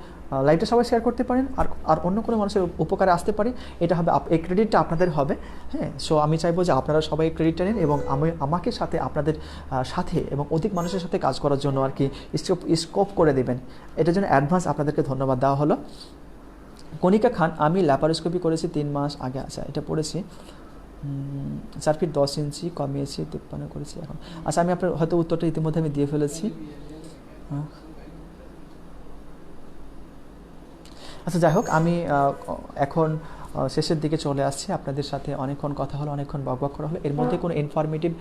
লাইভটা সবাই শেয়ার করতে পারেন আর অন্য কোনো মানুষের উপকারে আসতে পারে, এটা হবে, এই ক্রেডিটটা আপনাদের হবে। হ্যাঁ, সো আমি চাইবো যে আপনারা সবাই ক্রেডিটটা নিন এবং আমাকে সাথে আপনাদের সাথে এবং অধিক মানুষের সাথে কাজ করার জন্য আর কি স্কোপ করে দেবেন। এটার জন্য অ্যাডভান্স আপনাদেরকে ধন্যবাদ দেওয়া হলো। কণিকা খান, আমি ল্যাপারোস্কোপি করেছি 3 মাস আগে। আচ্ছা, এটা পড়েছি। 4 ফিট 10 ইঞ্চি কমিয়েছি, 53 করেছি এখন। আচ্ছা, আমি আপনার হয়তো উত্তরটা ইতিমধ্যে আমি দিয়ে ফেলেছি। আচ্ছা যাই হোক, আমি এখন শেষের দিকে চলে আসছি। আপনাদের সাথে অনেকক্ষণ কথা হলো, অনেকক্ষণ বকবক করা হলো। এর মধ্যে কোনো ইনফরমেটিভ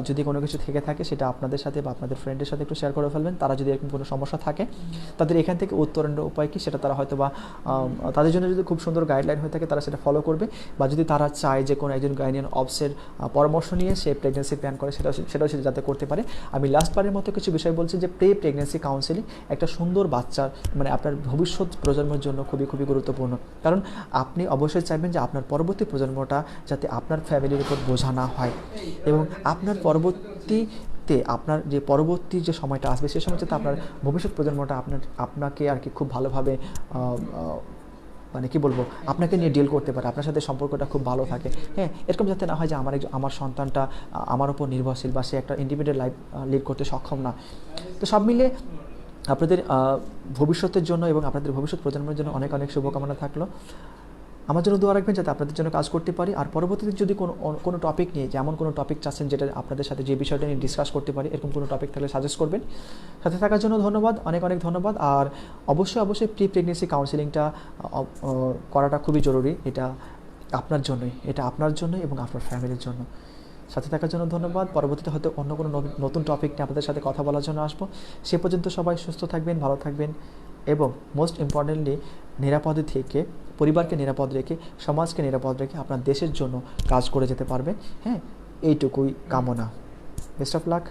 যদি কোনো কিছু থেকে থাকে, সেটা আপনাদের সাথে বা আপনাদের ফ্রেন্ডের সাথে একটু শেয়ার করে ফেলবেন। তারা যদি এরকম কোনো সমস্যা থাকে, তাদের এখান থেকে উত্তরণের উপায় কী সেটা তারা হয়তো বা তাদের জন্য যদি খুব সুন্দর গাইডলাইন হয়ে থাকে, তারা সেটা ফলো করবে। বা যদি তারা চায় যে কোনো একজন গাইনিয়ান অবসের পরামর্শ নিয়ে সে প্রেগনেন্সি প্ল্যান করে, সেটাও সে যাতে করতে পারে। আমি লাস্টবারের মতো কিছু বিষয় বলছি যে প্রেগনেন্সি কাউন্সেলিং একটা সুন্দর বাচ্চার, মানে আপনার ভবিষ্যৎ প্রজন্মের জন্য খুবই খুবই গুরুত্বপূর্ণ। কারণ আপনি অবশ্যই চাইবেন যে আপনার পরবর্তী প্রজন্মটা যাতে আপনার ফ্যামিলির উপর বোঝা না হয়, এবং আপনার আপনার যে পরবর্তী যে সময়টা আসবে সে সময় যাতে আপনার ভবিষ্যৎ প্রজন্মটা আপনাকে আর কি খুব ভালোভাবে মানে কি বলবো, আপনাকে নিয়ে ডিল করতে পারে, আপনার সাথে সম্পর্কটা খুব ভালো থাকে। হ্যাঁ, এরকম যাতে না হয় যে আমার সন্তানটা আমার উপর নির্ভরশীল বা সে একটা ইন্ডিপেন্ডেন্ট লাইফ লিড করতে সক্ষম না। তো সব মিলে আপনাদের ভবিষ্যতের জন্য এবং আপনাদের ভবিষ্যৎ প্রজন্মের জন্য অনেক অনেক শুভকামনা থাকলো। আমার জন্য দোয়া রাখবেন যাতে আপনাদের জন্য কাজ করতে পারি। আর পরবর্তীতে যদি কোনো টপিক নিয়ে, যেমন কোনো টপিক চাচ্ছেন যেটা আপনাদের সাথে যে বিষয়টা নিয়ে ডিসকাস করতে পারি, এরকম কোনো টপিক থাকলে সাজেস্ট করবেন। সাথে থাকার জন্য ধন্যবাদ, অনেক অনেক ধন্যবাদ। আর অবশ্যই প্রেগনেন্সি কাউন্সেলিংটা করাটা খুবই জরুরি। এটা আপনার জন্যই এবং আপনার ফ্যামিলির জন্য। সাথে থাকার জন্য ধন্যবাদ। পরবর্তীতে হয়তো অন্য কোনো নতুন টপিক নিয়ে আপনাদের সাথে কথা বলার জন্য আসবো। সে পর্যন্ত সবাই সুস্থ থাকবেন, ভালো থাকবেন এবং মোস্ট ইম্পর্টেন্টলি নিরাপদে থেকে, পরিবারকে নিরাপদ রেখে, সমাজকে নিরাপদ রেখে আপনার দেশের জন্য কাজ করে যেতে পারবেন। হ্যাঁ, এইটুকুই কামনা। Best of luck.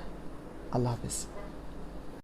আল্লাহ হাফেজ।